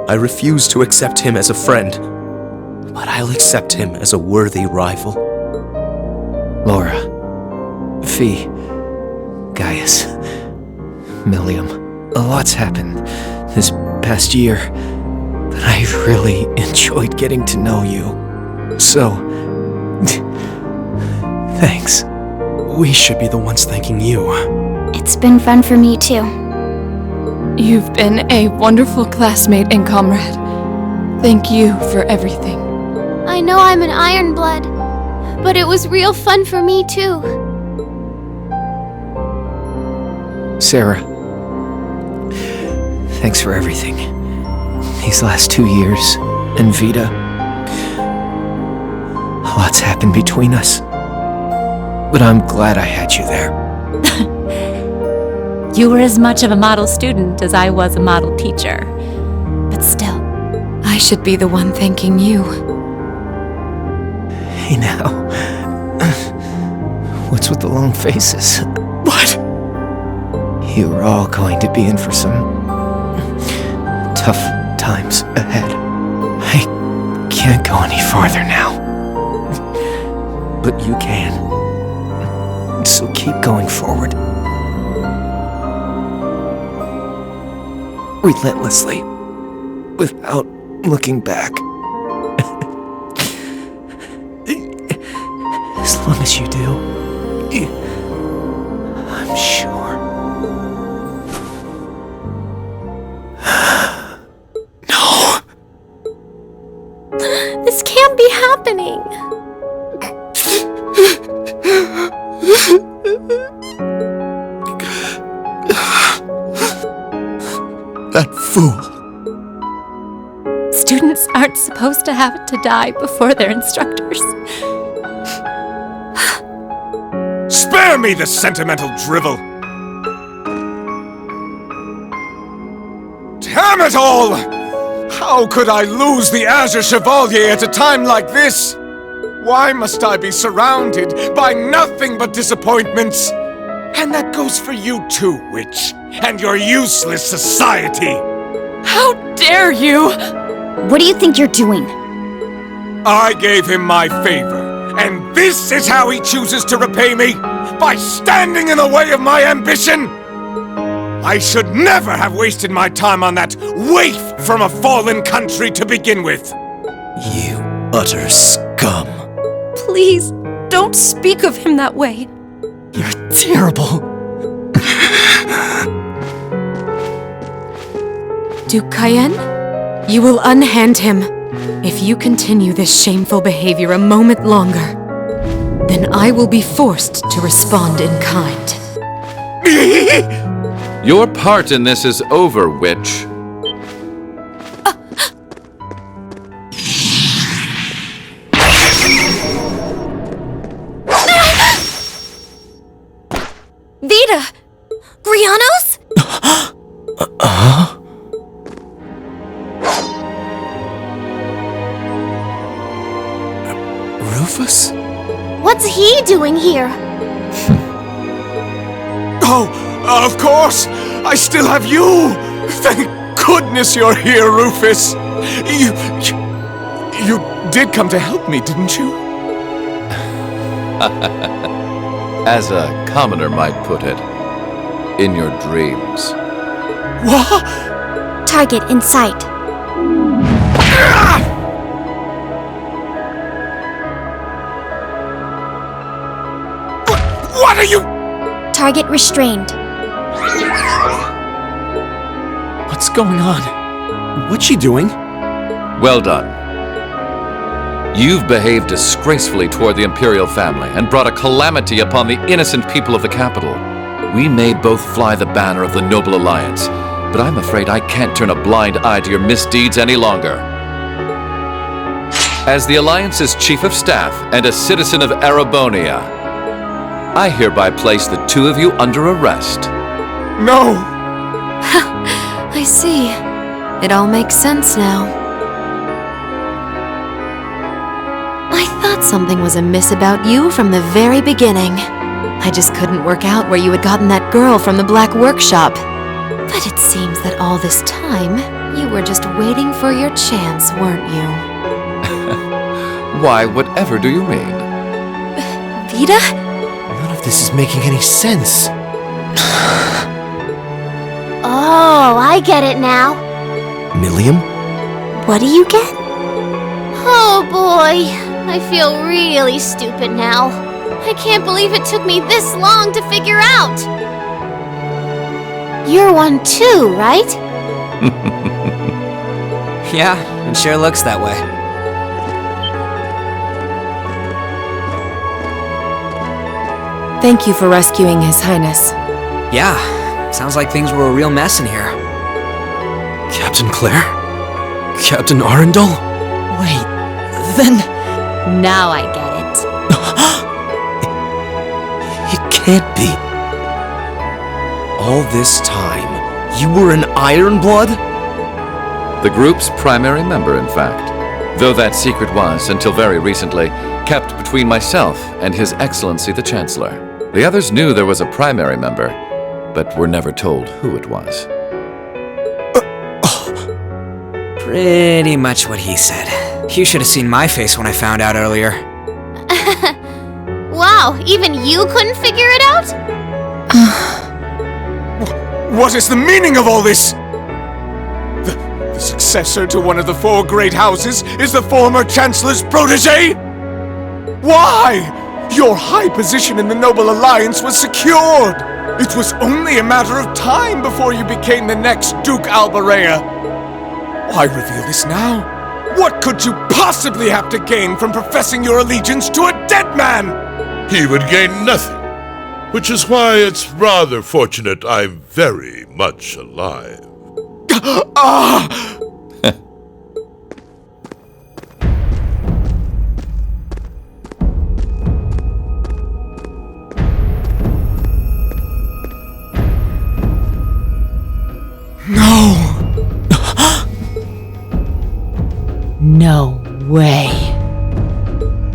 Speaker 5: I refuse to accept him as a friend, but I'll accept him as a worthy rival.
Speaker 4: Laura, Fee, Gaius, Millium, a lot's happened this past year, but I really enjoyed getting to know you. So, thanks.
Speaker 5: We should be the ones thanking you.
Speaker 6: It's been fun for me, too.
Speaker 11: You've been a wonderful classmate and comrade. Thank you for everything.
Speaker 6: I know I'm an Ironblood, but it was real fun for me, too.
Speaker 4: Sarah, thanks for everything. These last 2 years, and Vita. A lot's happened between us. But I'm glad I had you there.
Speaker 9: You were as much of a model student as I was a model teacher. But still,
Speaker 3: I should be the one thanking you.
Speaker 4: Hey now. What's with the long faces?
Speaker 5: What?
Speaker 4: You are all going to be in for some tough times ahead. I can't go any farther now. But you can. So keep going forward. Relentlessly. Without looking back. As long as you do, I'm sure.
Speaker 12: No! This can't be happening!
Speaker 5: That fool.
Speaker 9: students aren't supposed to have to die before their instructors.
Speaker 10: Spare me the sentimental drivel! Damn it all! How could I lose the Azure Chevalier at a time like this? Why must I be surrounded by nothing but disappointments? And that goes for you too, witch, and your useless society!
Speaker 11: How dare you!
Speaker 6: What do you think you're doing?
Speaker 10: I gave him my favor, And this is how he chooses to repay me? By standing in the way of my ambition? I should never have wasted my time on that waif from a fallen country to begin with.
Speaker 8: You utter scum.
Speaker 12: Please, don't speak of him that way.
Speaker 8: You're terrible.
Speaker 3: Duke Cayenne, you will unhand him. If you continue this shameful behavior a moment longer, then I will be forced to respond in kind.
Speaker 15: Your part in this is over, witch.
Speaker 12: Vita! Grianos?
Speaker 4: Rufus?
Speaker 6: What's he doing here?
Speaker 10: Oh, of course! I still have you! Thank goodness you're here, Rufus! You did come to help me, didn't you?
Speaker 15: As a commoner might put it, in your dreams.
Speaker 10: What?
Speaker 6: Target in sight.
Speaker 10: What are you?
Speaker 6: Target restrained.
Speaker 5: What's going on? What's she doing?
Speaker 15: Well done. You've behaved disgracefully toward the Imperial family and brought a calamity upon the innocent people of the capital. We may both fly the banner of the Noble Alliance, but I'm afraid I can't turn a blind eye to your misdeeds any longer. As the Alliance's Chief of Staff and a citizen of Arabonia, I hereby place the two of you under arrest.
Speaker 10: No!
Speaker 3: I see. It all makes sense now. I thought something was amiss about you from the very beginning. I just couldn't work out where you had gotten that girl from the Black Workshop. But it seems that all this time, you were just waiting for your chance, weren't you?
Speaker 15: Why, whatever do you mean?
Speaker 3: Vita?
Speaker 13: None of this is making any sense.
Speaker 6: Oh, I get it now.
Speaker 13: Milliam?
Speaker 6: What do you get? Oh boy, I feel really stupid now. I can't believe it took me this long to figure out. You're one too, right?
Speaker 8: Yeah, it sure looks that way.
Speaker 3: Thank you for rescuing His Highness.
Speaker 8: Yeah, sounds like things were a real mess in here.
Speaker 5: Captain Claire? Captain Arundel?
Speaker 8: Wait, then...
Speaker 9: Now I get it.
Speaker 13: It can't be. All this time, you were an Ironblood?
Speaker 15: The group's primary member, in fact. Though that secret was, until very recently, kept between myself and His Excellency the Chancellor. The others knew there was a primary member, but were never told who it was.
Speaker 8: Pretty much what he said. You should have seen my face when I found out earlier.
Speaker 6: Wow, even you couldn't figure it out?
Speaker 10: What is the meaning of all this? The successor to one of the four great houses is the former Chancellor's protege? Why? Your high position in the Noble Alliance was secured. It was only a matter of time before you became the next Duke Albarea. Why reveal this now? What could you possibly have to gain from professing your allegiance to a dead man?
Speaker 18: He would gain nothing, which is why it's rather fortunate I'm very much alive.
Speaker 10: Ah! No!
Speaker 17: No way.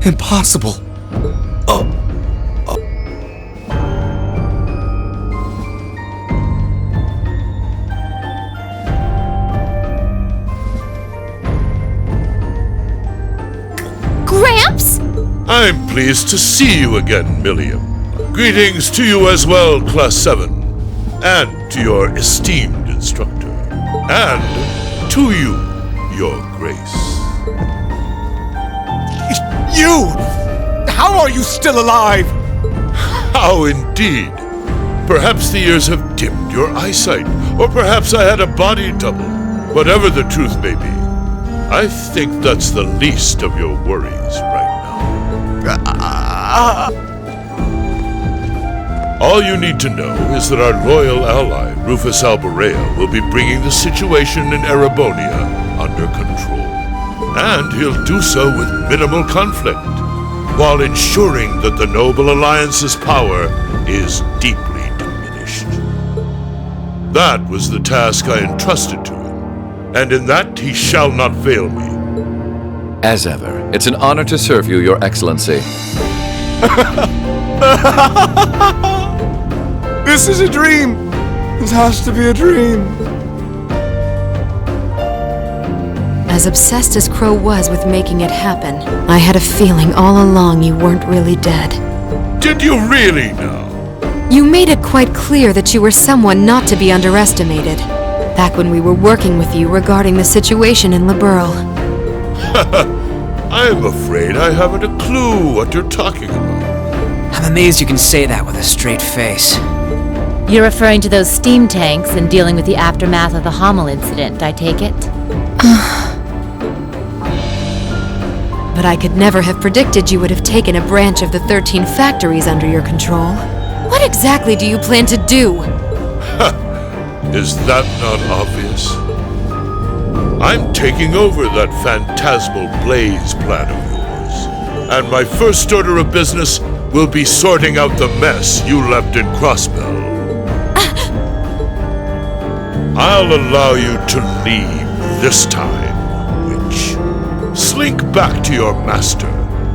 Speaker 13: Impossible.
Speaker 6: Gramps?
Speaker 18: I I'm pleased to see you again, Milliam. Greetings to you as well, Class 7, and to your esteemed instructor, and to you, Your Grace.
Speaker 10: You! How are you still alive?
Speaker 18: How indeed. Perhaps the years have dimmed your eyesight, or perhaps I had a body double. Whatever the truth may be, I think that's the least of your worries right now. All you need to know is that our loyal ally, Rufus Alborea, will be bringing the situation in Erebonia under control. And he'll do so with minimal conflict, while ensuring that the Noble Alliance's power is deeply diminished. That was the task I entrusted to him, and in that he shall not fail me.
Speaker 15: As ever, it's an honor to serve you, Your Excellency.
Speaker 10: This is a dream! This has to be a dream.
Speaker 3: As obsessed as Crow was with making it happen, I had a feeling all along you weren't really dead.
Speaker 18: Did you really now?
Speaker 3: You made it quite clear that you were someone not to be underestimated, back when we were working with you regarding the situation in Liberl.
Speaker 18: I'm afraid I haven't a clue what you're talking about.
Speaker 8: I'm amazed you can say that with a straight face.
Speaker 9: You're referring to those steam tanks and dealing with the aftermath of the Hamel incident, I take it?
Speaker 3: But I could never have predicted you would have taken a branch of the 13 factories under your control. What exactly do you plan to do?
Speaker 18: Is that not obvious? I'm taking over that phantasmal blaze plan of yours, and my first order of business will be sorting out the mess you left in Crossbell. I'll allow you to leave this time, Witch. Slink back to your master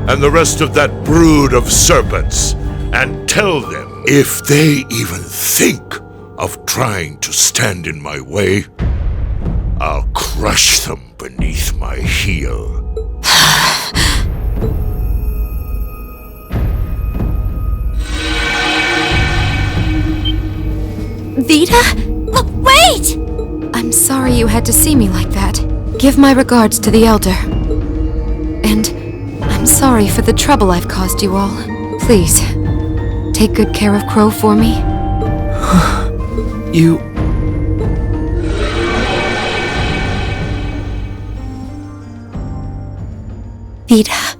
Speaker 18: and the rest of that brood of serpents and tell them if they even think of trying to stand in my way, I'll crush them beneath my heel.
Speaker 3: Vita? Look, wait! I'm sorry you had to see me like that. Give my regards to the Elder. And I'm sorry for the trouble I've caused you all. Please, take good care of Crow for me.
Speaker 4: You...
Speaker 6: Vita.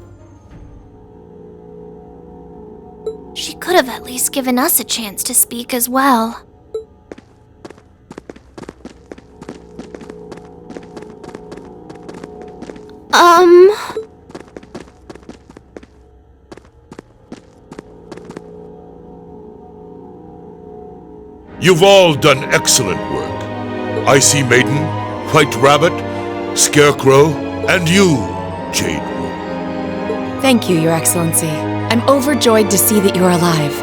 Speaker 6: She could have at least given us a chance to speak as well.
Speaker 18: You've all done excellent work. Icy Maiden, White Rabbit, Scarecrow, and you, Jade Rook.
Speaker 20: Thank you, Your Excellency. I'm overjoyed to see that you're alive.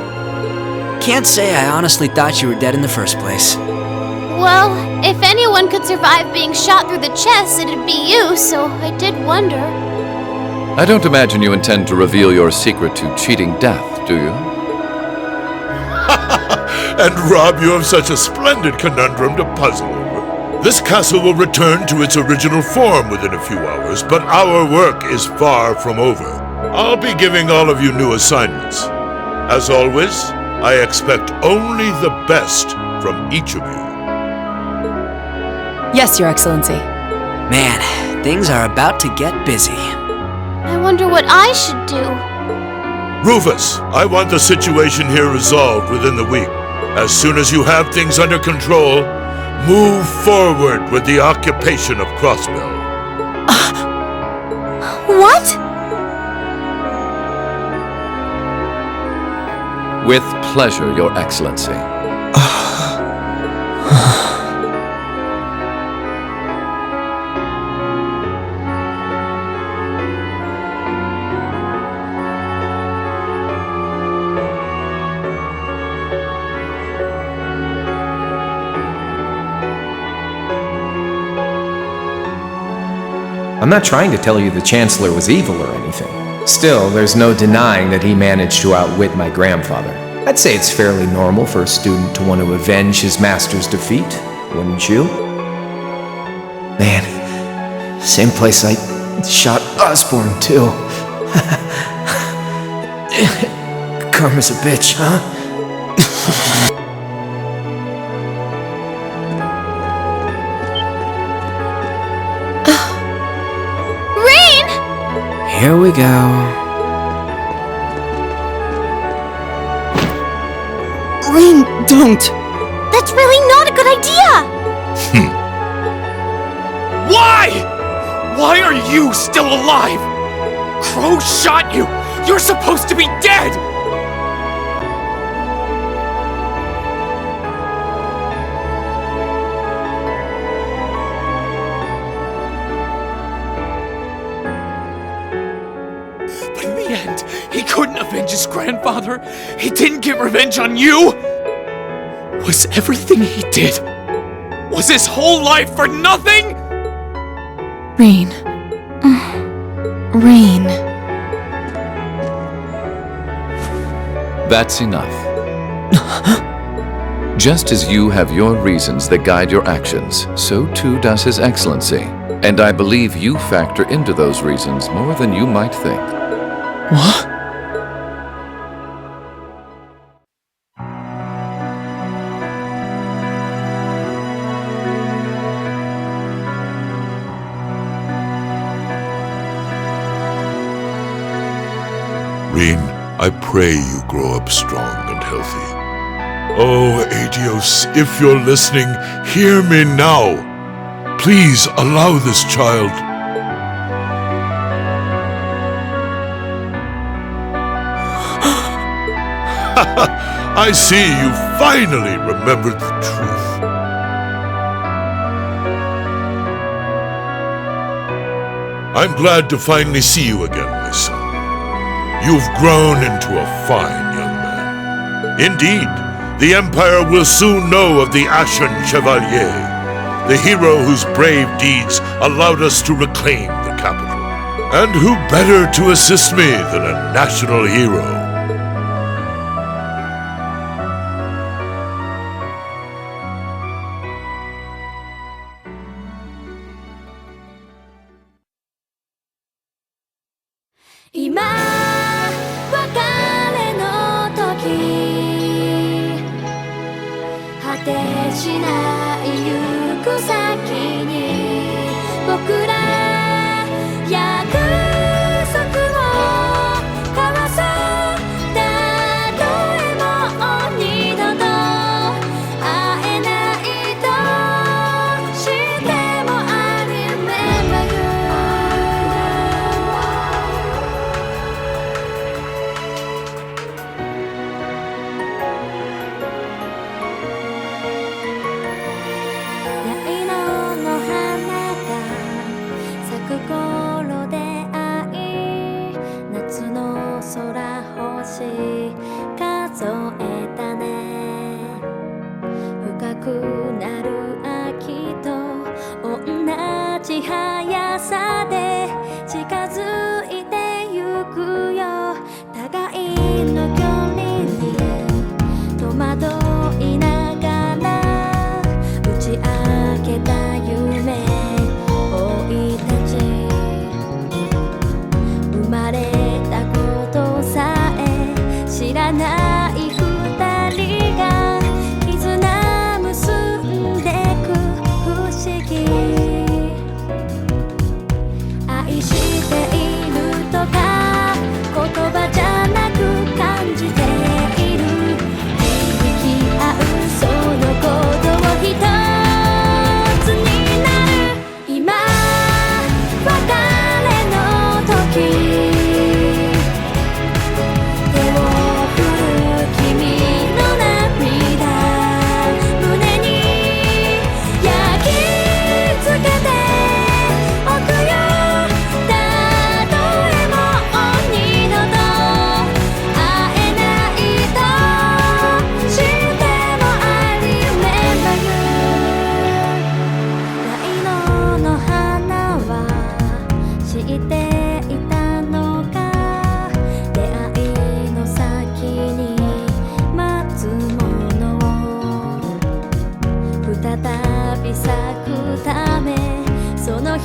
Speaker 8: Can't say I honestly thought you were dead in the first place.
Speaker 6: Well, if anyone could survive being shot through the chest, it'd be you, so I did wonder.
Speaker 15: I don't imagine you intend to reveal your secret to cheating death, do you?
Speaker 18: And rob you of such a splendid conundrum to puzzle over. This castle will return to its original form within a few hours, but our work is far from over. I'll be giving all of you new assignments. As always, I expect only the best from each of you.
Speaker 20: Yes, Your Excellency.
Speaker 8: Man, things are about to get busy.
Speaker 6: I wonder what I should do.
Speaker 18: Rufus, I want the situation here resolved within the week. As soon as you have things under control, move forward with the occupation of Crossbell.
Speaker 6: What?
Speaker 15: With pleasure, Your Excellency.
Speaker 2: I'm not trying to tell you the Chancellor was evil or anything. Still, there's no denying that he managed to outwit my grandfather. I'd say it's fairly normal for a student to want to avenge his master's defeat, wouldn't you?
Speaker 4: Man, same place I shot Osborne, too. Karma's a bitch, huh?
Speaker 8: Here we go.
Speaker 21: Rain, don't!
Speaker 6: That's really not a good idea!
Speaker 13: Why? Why are you still alive? Crow shot you! You're supposed to be dead! But in the end, he couldn't avenge his grandfather. He didn't get revenge on you. Was everything he did? Was his whole life for nothing?
Speaker 11: Rain. Rain.
Speaker 15: That's enough. Just as you have your reasons that guide your actions, so too does His Excellency. And I believe you factor into those reasons more than you might think.
Speaker 11: What?
Speaker 18: Rin, I pray you grow up strong and healthy. Oh, Adios, if you're listening, hear me now. Please allow this child. I see you finally remembered the truth. I'm glad to finally see you again, my son. You've grown into a fine young man. Indeed, the Empire will soon know of the Ashen Chevalier, the hero whose brave deeds allowed us to reclaim the capital. And who better to assist me than a national hero?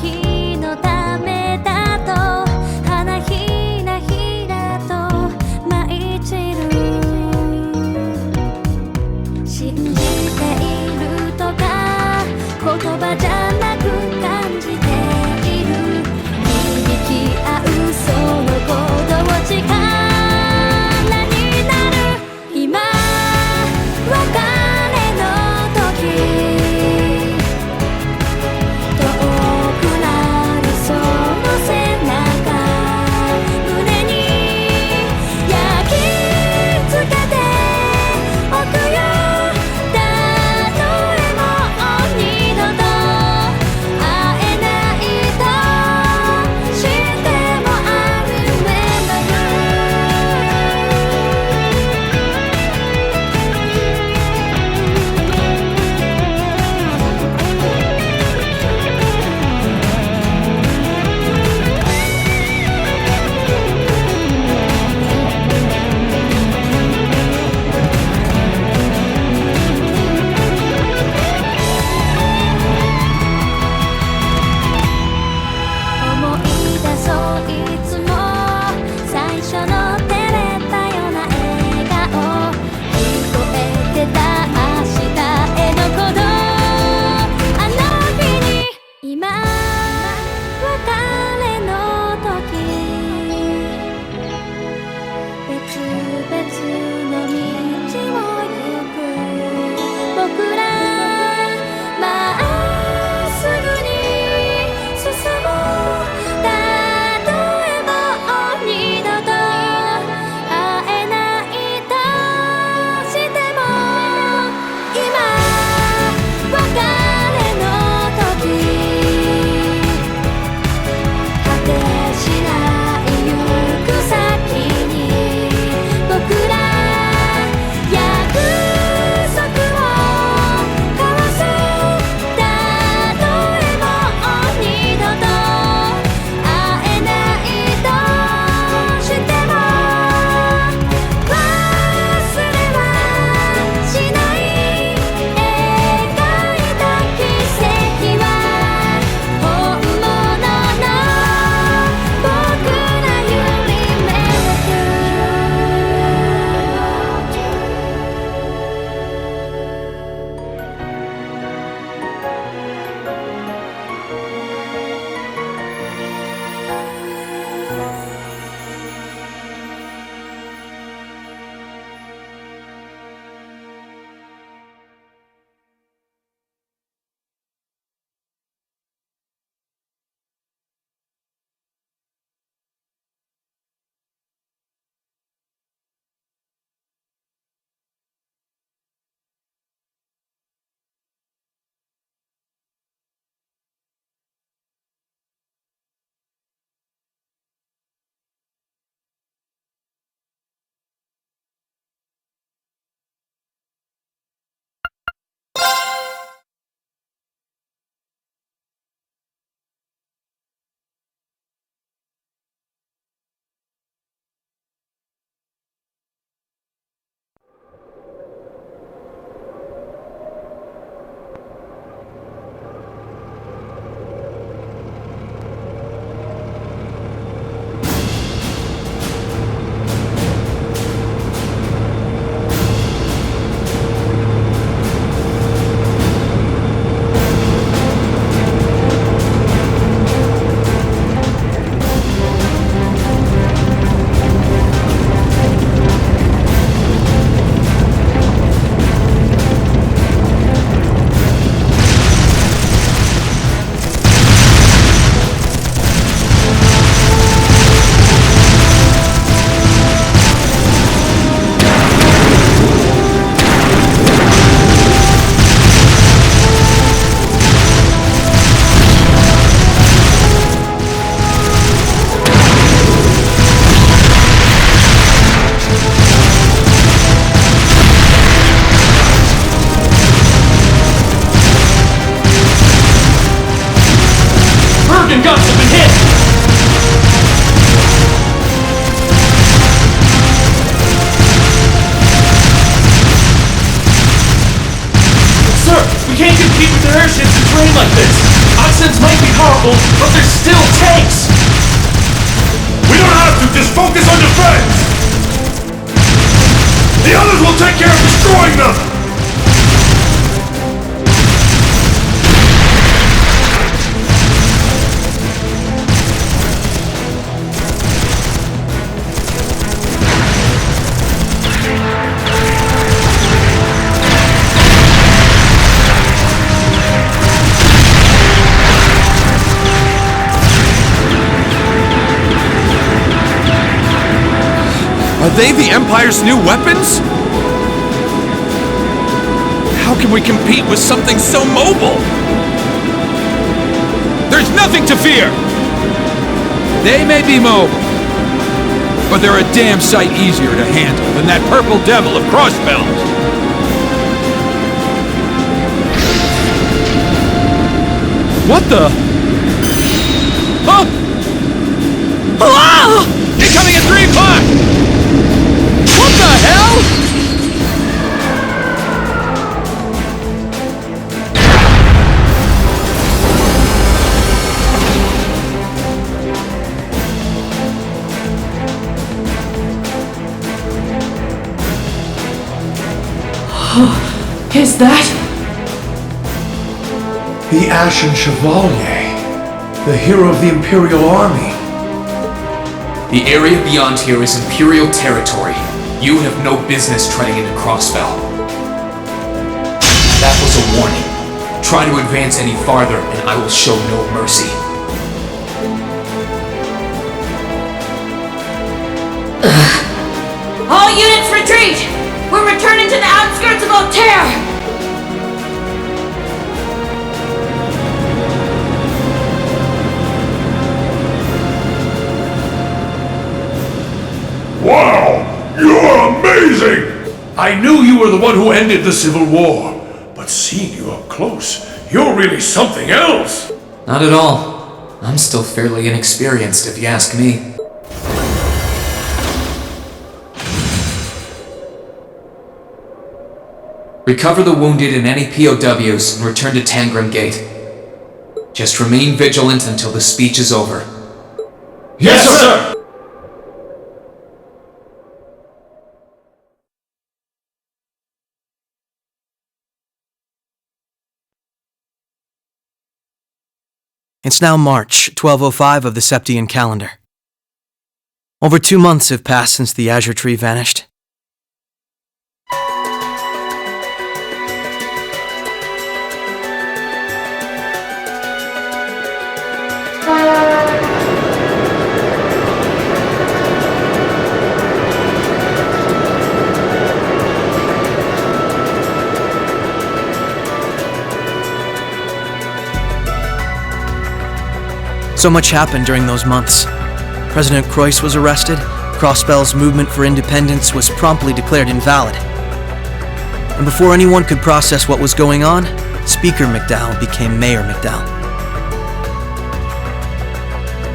Speaker 1: 日のためだと花ひらひらと舞い散る信じているとか言葉じゃなく感じている響き合うその鼓動力になる今別れの時遠くなるその背中胸に焼き付けておくよたとえもう二度と会えないとしても I remember you 思い出そういつも最初の照れたような笑顔聞こえてた明日への鼓動あの日に今別れの時別々の道を行く僕らまっすぐに進もうたとえもう二度と会えないとしても今別れの時果てしない行く先に僕ら約束を交わそうたとえもう二度と会えないとしても忘れはしない描いた奇跡は本物の僕ら You remember
Speaker 14: Sir, we can't compete with their airships and terrain like this!
Speaker 16: Oxens might be powerful, but they're still tanks!
Speaker 18: We don't have to, just focus on defense! The others will take care of destroying them!
Speaker 13: Are they the Empire's new weapons? How can we compete with something so mobile? There's nothing to fear! They may be mobile, but they're a damn sight easier to handle than that purple devil of crossbells. What the? Huh? Ah! Incoming at 3-5! What the hell?
Speaker 11: Is that?
Speaker 19: The Ashen Chevalier, the hero of the Imperial Army.
Speaker 2: The area beyond here is Imperial territory. You have no business treading into Crossbell. That was a warning. Try to advance any farther, and I will show no mercy.
Speaker 1: All units retreat! We're returning to the outskirts of Altair!
Speaker 18: Wow! You're amazing! I knew you were the one who ended the Civil War, but seeing you up close, you're really something else!
Speaker 2: Not at all. I'm still fairly inexperienced, if you ask me. Recover the wounded and any POWs and return to Tangram Gate. Just remain vigilant until the speech is over.
Speaker 18: Yes, sir!
Speaker 22: It's now March, 1205 of the Septian calendar. Over 2 months have passed since the Azure Tree vanished. So much happened during those months. President Croix was arrested, Crossbell's movement for independence was promptly declared invalid. And before anyone could process what was going on, Speaker McDowell became Mayor McDowell.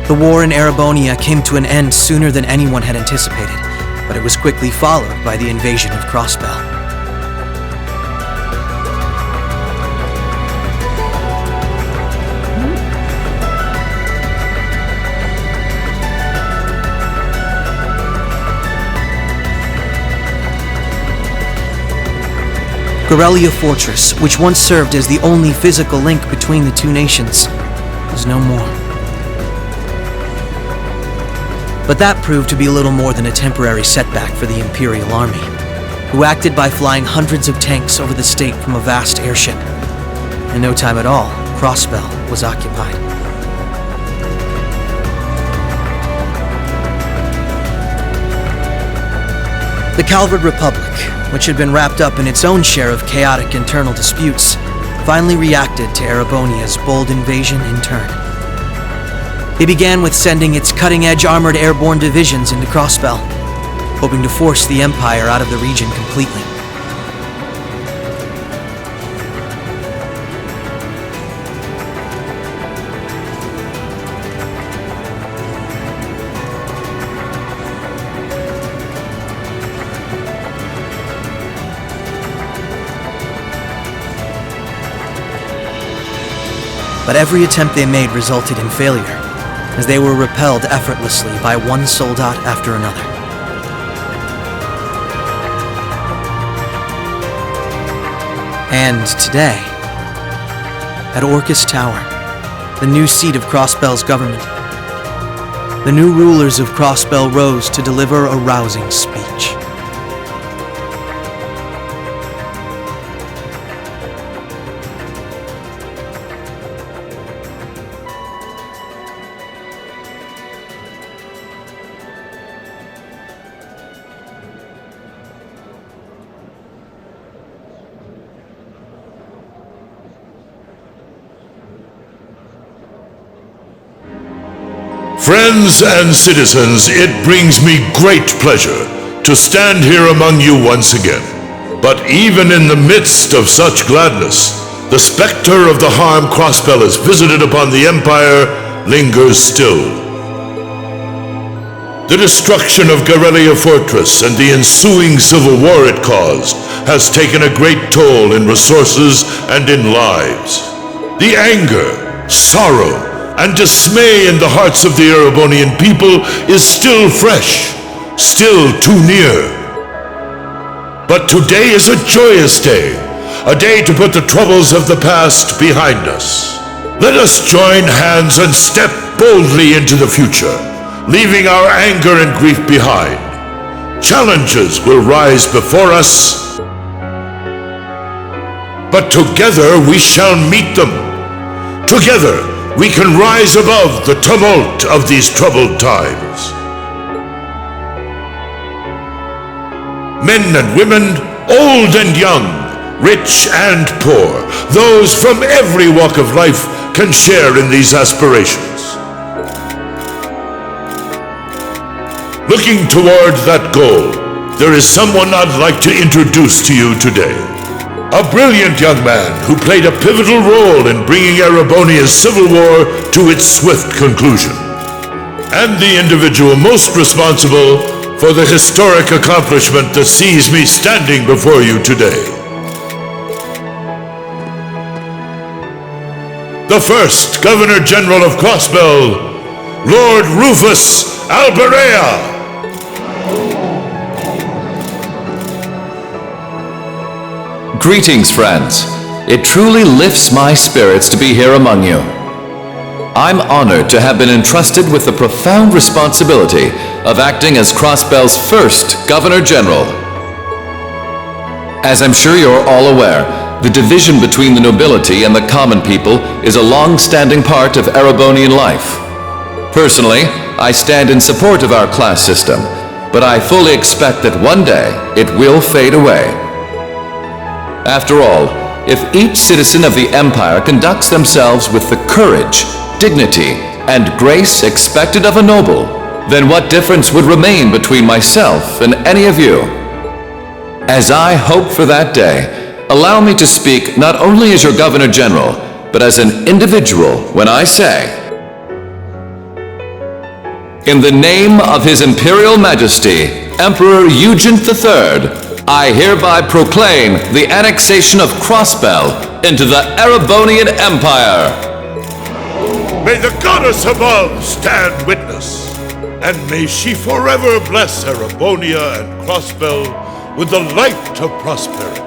Speaker 22: The war in Erebonia came to an end sooner than anyone had anticipated, but it was quickly followed by the invasion of Crossbell. Corellia Fortress, which once served as the only physical link between the two nations, was no more. But that proved to be little more than a temporary setback for the Imperial Army, who acted by flying hundreds of tanks over the state from a vast airship. In no time at all, Crossbell was occupied. The Calvard Republic, which had been wrapped up in its own share of chaotic internal disputes, finally reacted to Erebonia's bold invasion in turn. It began with sending its cutting-edge armored airborne divisions into Crossbell, hoping to force the Empire out of the region completely. But every attempt they made resulted in failure, as they were repelled effortlessly by one soldat after another. And today, at Orcus Tower, the new seat of Crossbell's government, the new rulers of Crossbell rose to deliver a rousing speech.
Speaker 18: Friends and citizens, it brings me great pleasure to stand here among you once again. But even in the midst of such gladness, the specter of the harm Crossbell has visited upon the Empire lingers still. The destruction of Garrelia Fortress and the ensuing civil war it caused has taken a great toll in resources and in lives. The anger, sorrow, and dismay in the hearts of the Erebonian people is still fresh, still too near. But today is a joyous day, a day to put the troubles of the past behind us. Let us join hands and step boldly into the future, leaving our anger and grief behind. Challenges will rise before us, but together we shall meet them. Together, we can rise above the tumult of these troubled times. Men and women, old and young, rich and poor, those from every walk of life can share in these aspirations. Looking toward that goal, there is someone I'd like to introduce to you today. A brilliant young man who played a pivotal role in bringing Erebonia's civil war to its swift conclusion, and the individual most responsible for the historic accomplishment that sees me standing before you today. The first Governor General of Crossbell, Lord Rufus Alberea.
Speaker 15: Greetings, friends. It truly lifts my spirits to be here among you. I'm honored to have been entrusted with the profound responsibility of acting as Crossbell's first Governor General. As I'm sure you're all aware, the division between the nobility and the common people is a long-standing part of Erebonian life. Personally, I stand in support of our class system, but I fully expect that one day it will fade away. After all, if each citizen of the Empire conducts themselves with the courage, dignity, and grace expected of a noble, then what difference would remain between myself and any of you? As I hope for that day, allow me to speak not only as your Governor General, but as an individual when I say, in the name of His Imperial Majesty, Emperor Eugene III, I hereby proclaim the annexation of Crossbell into the Erebonian Empire.
Speaker 18: May the goddess above stand witness, and may she forever bless Erebonia and Crossbell with the light of prosperity.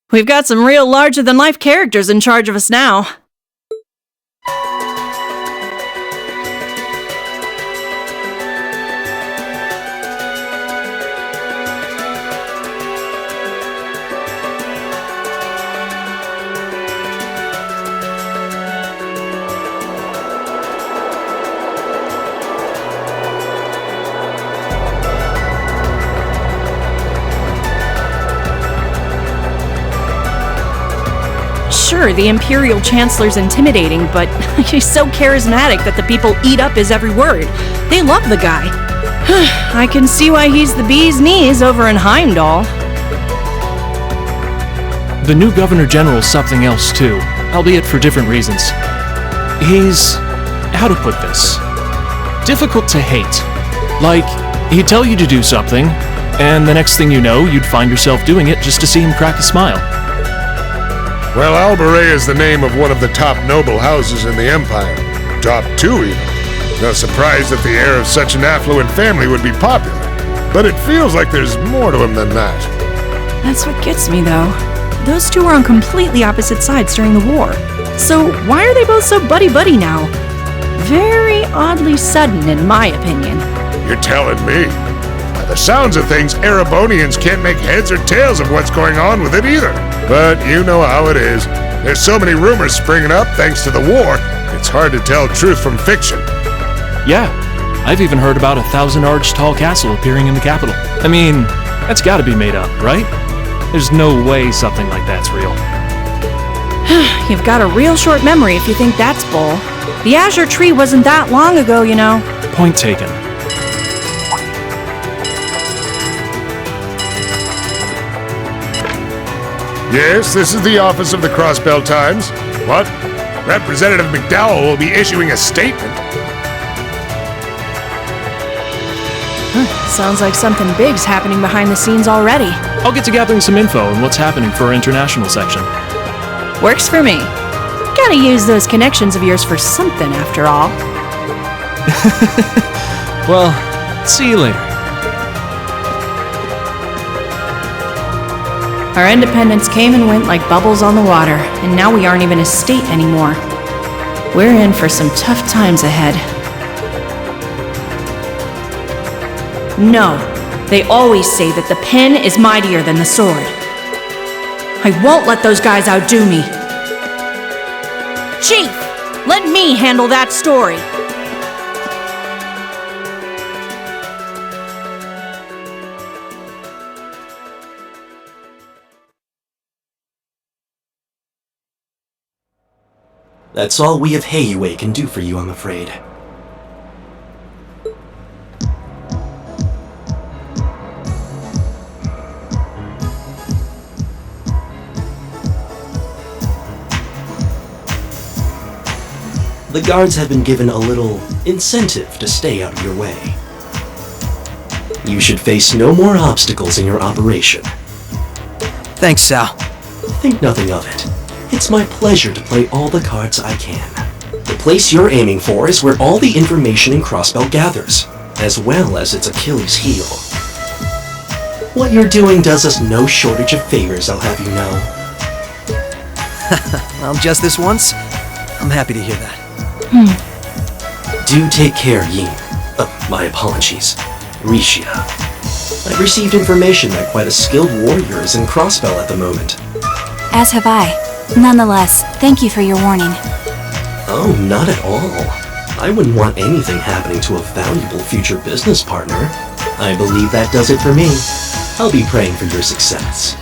Speaker 7: We've got some real larger-than-life characters in charge of us now. Sure, the Imperial Chancellor's intimidating, but he's so charismatic that the people eat up his every word. They love the guy. I can see why he's the bee's knees over in Heimdall.
Speaker 14: The new Governor General's something else too, albeit for different reasons. He's... how to put this? difficult to hate. Like, he'd tell you to do something, and the next thing you know, you'd find yourself doing it just to see him crack a smile.
Speaker 18: Well, Albaret is the name of one of the top noble houses in the Empire. Top 2, even. No surprise that the heir of such an affluent family would be popular. But it feels like there's more to him than that.
Speaker 7: That's what gets me, though. Those two were on completely opposite sides during the war. So why are they both so buddy-buddy now? Very oddly sudden, in my opinion.
Speaker 18: You're telling me? By the sounds of things, Erebonians can't make heads or tails of what's going on with it either. But you know how it is. There's so many rumors springing up thanks to the war, it's hard to tell truth from fiction.
Speaker 14: Yeah, I've even heard about a 1,000-arch tall castle appearing in the capital. I mean, that's gotta be made up, right? There's no way something like that's real.
Speaker 7: You've got a real short memory if you think that's bull. The Azure Tree wasn't that long ago, you know.
Speaker 14: Point taken.
Speaker 18: Yes, this is the office of the Crossbell Times. What? Representative McDowell will be issuing a statement.
Speaker 7: Sounds like something big's happening behind the scenes already.
Speaker 14: I'll get to gathering some info on what's happening for our international section.
Speaker 7: Works for me. Gotta use those connections of yours for something, after all.
Speaker 14: Well, see you later.
Speaker 7: Our independence came and went like bubbles on the water, and now we aren't even a state anymore. We're in for some tough times ahead. No, they always say that the pen is mightier than the sword. I won't let those guys outdo me. Chief, let me handle that story.
Speaker 5: That's all we of Heiyue can do for you, I'm afraid. The guards have been given a little incentive to stay out of your way. You should face no more obstacles in your operation.
Speaker 22: Thanks, Sal.
Speaker 5: Think nothing of it. It's my pleasure to play all the cards I can. The place you're aiming for is where all the information in Crossbell gathers, as well as its Achilles heel. What you're doing does us no shortage of favors, I'll have you know.
Speaker 22: Well, just this once? I'm happy to hear that.
Speaker 5: Do take care, Yin. My apologies. Rixia. I've received information that quite a skilled warrior is in Crossbell at the moment.
Speaker 12: As have I. Nonetheless, thank you for your warning.
Speaker 5: Oh, not at all. I wouldn't want anything happening to a valuable future business partner. I believe that does it for me. I'll be praying for your success.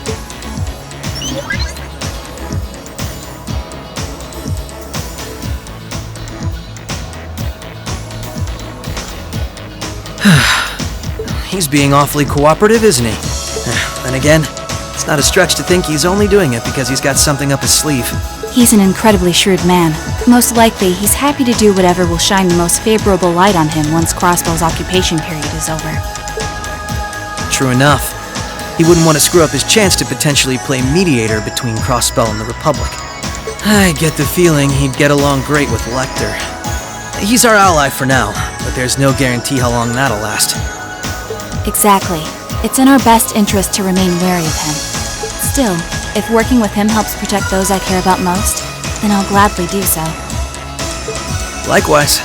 Speaker 22: He's being awfully cooperative, isn't he? Then again, it's not a stretch to think he's only doing it because he's got something up his sleeve.
Speaker 12: He's an incredibly shrewd man. Most likely, he's happy to do whatever will shine the most favorable light on him once Crossbell's occupation period is over.
Speaker 22: True enough. He wouldn't want to screw up his chance to potentially play mediator between Crossbell and the Republic. I get the feeling he'd get along great with Lecter. He's our ally for now, but there's no guarantee how long that'll last.
Speaker 12: Exactly. It's in our best interest to remain wary of him. Still, if working with him helps protect those I care about most, then I'll gladly do so.
Speaker 22: Likewise.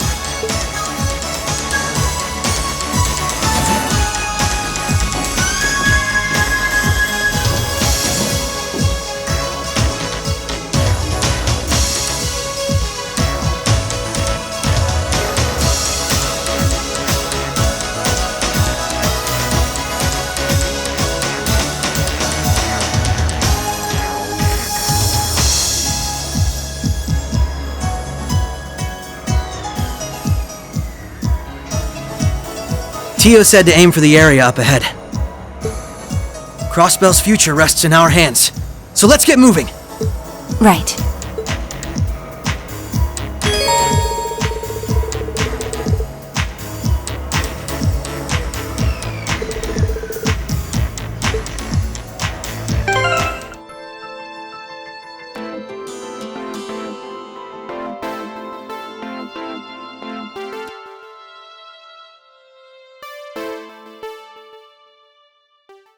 Speaker 22: Tio said to aim for the area up ahead. Crossbell's future rests in our hands, so let's get moving!
Speaker 12: Right.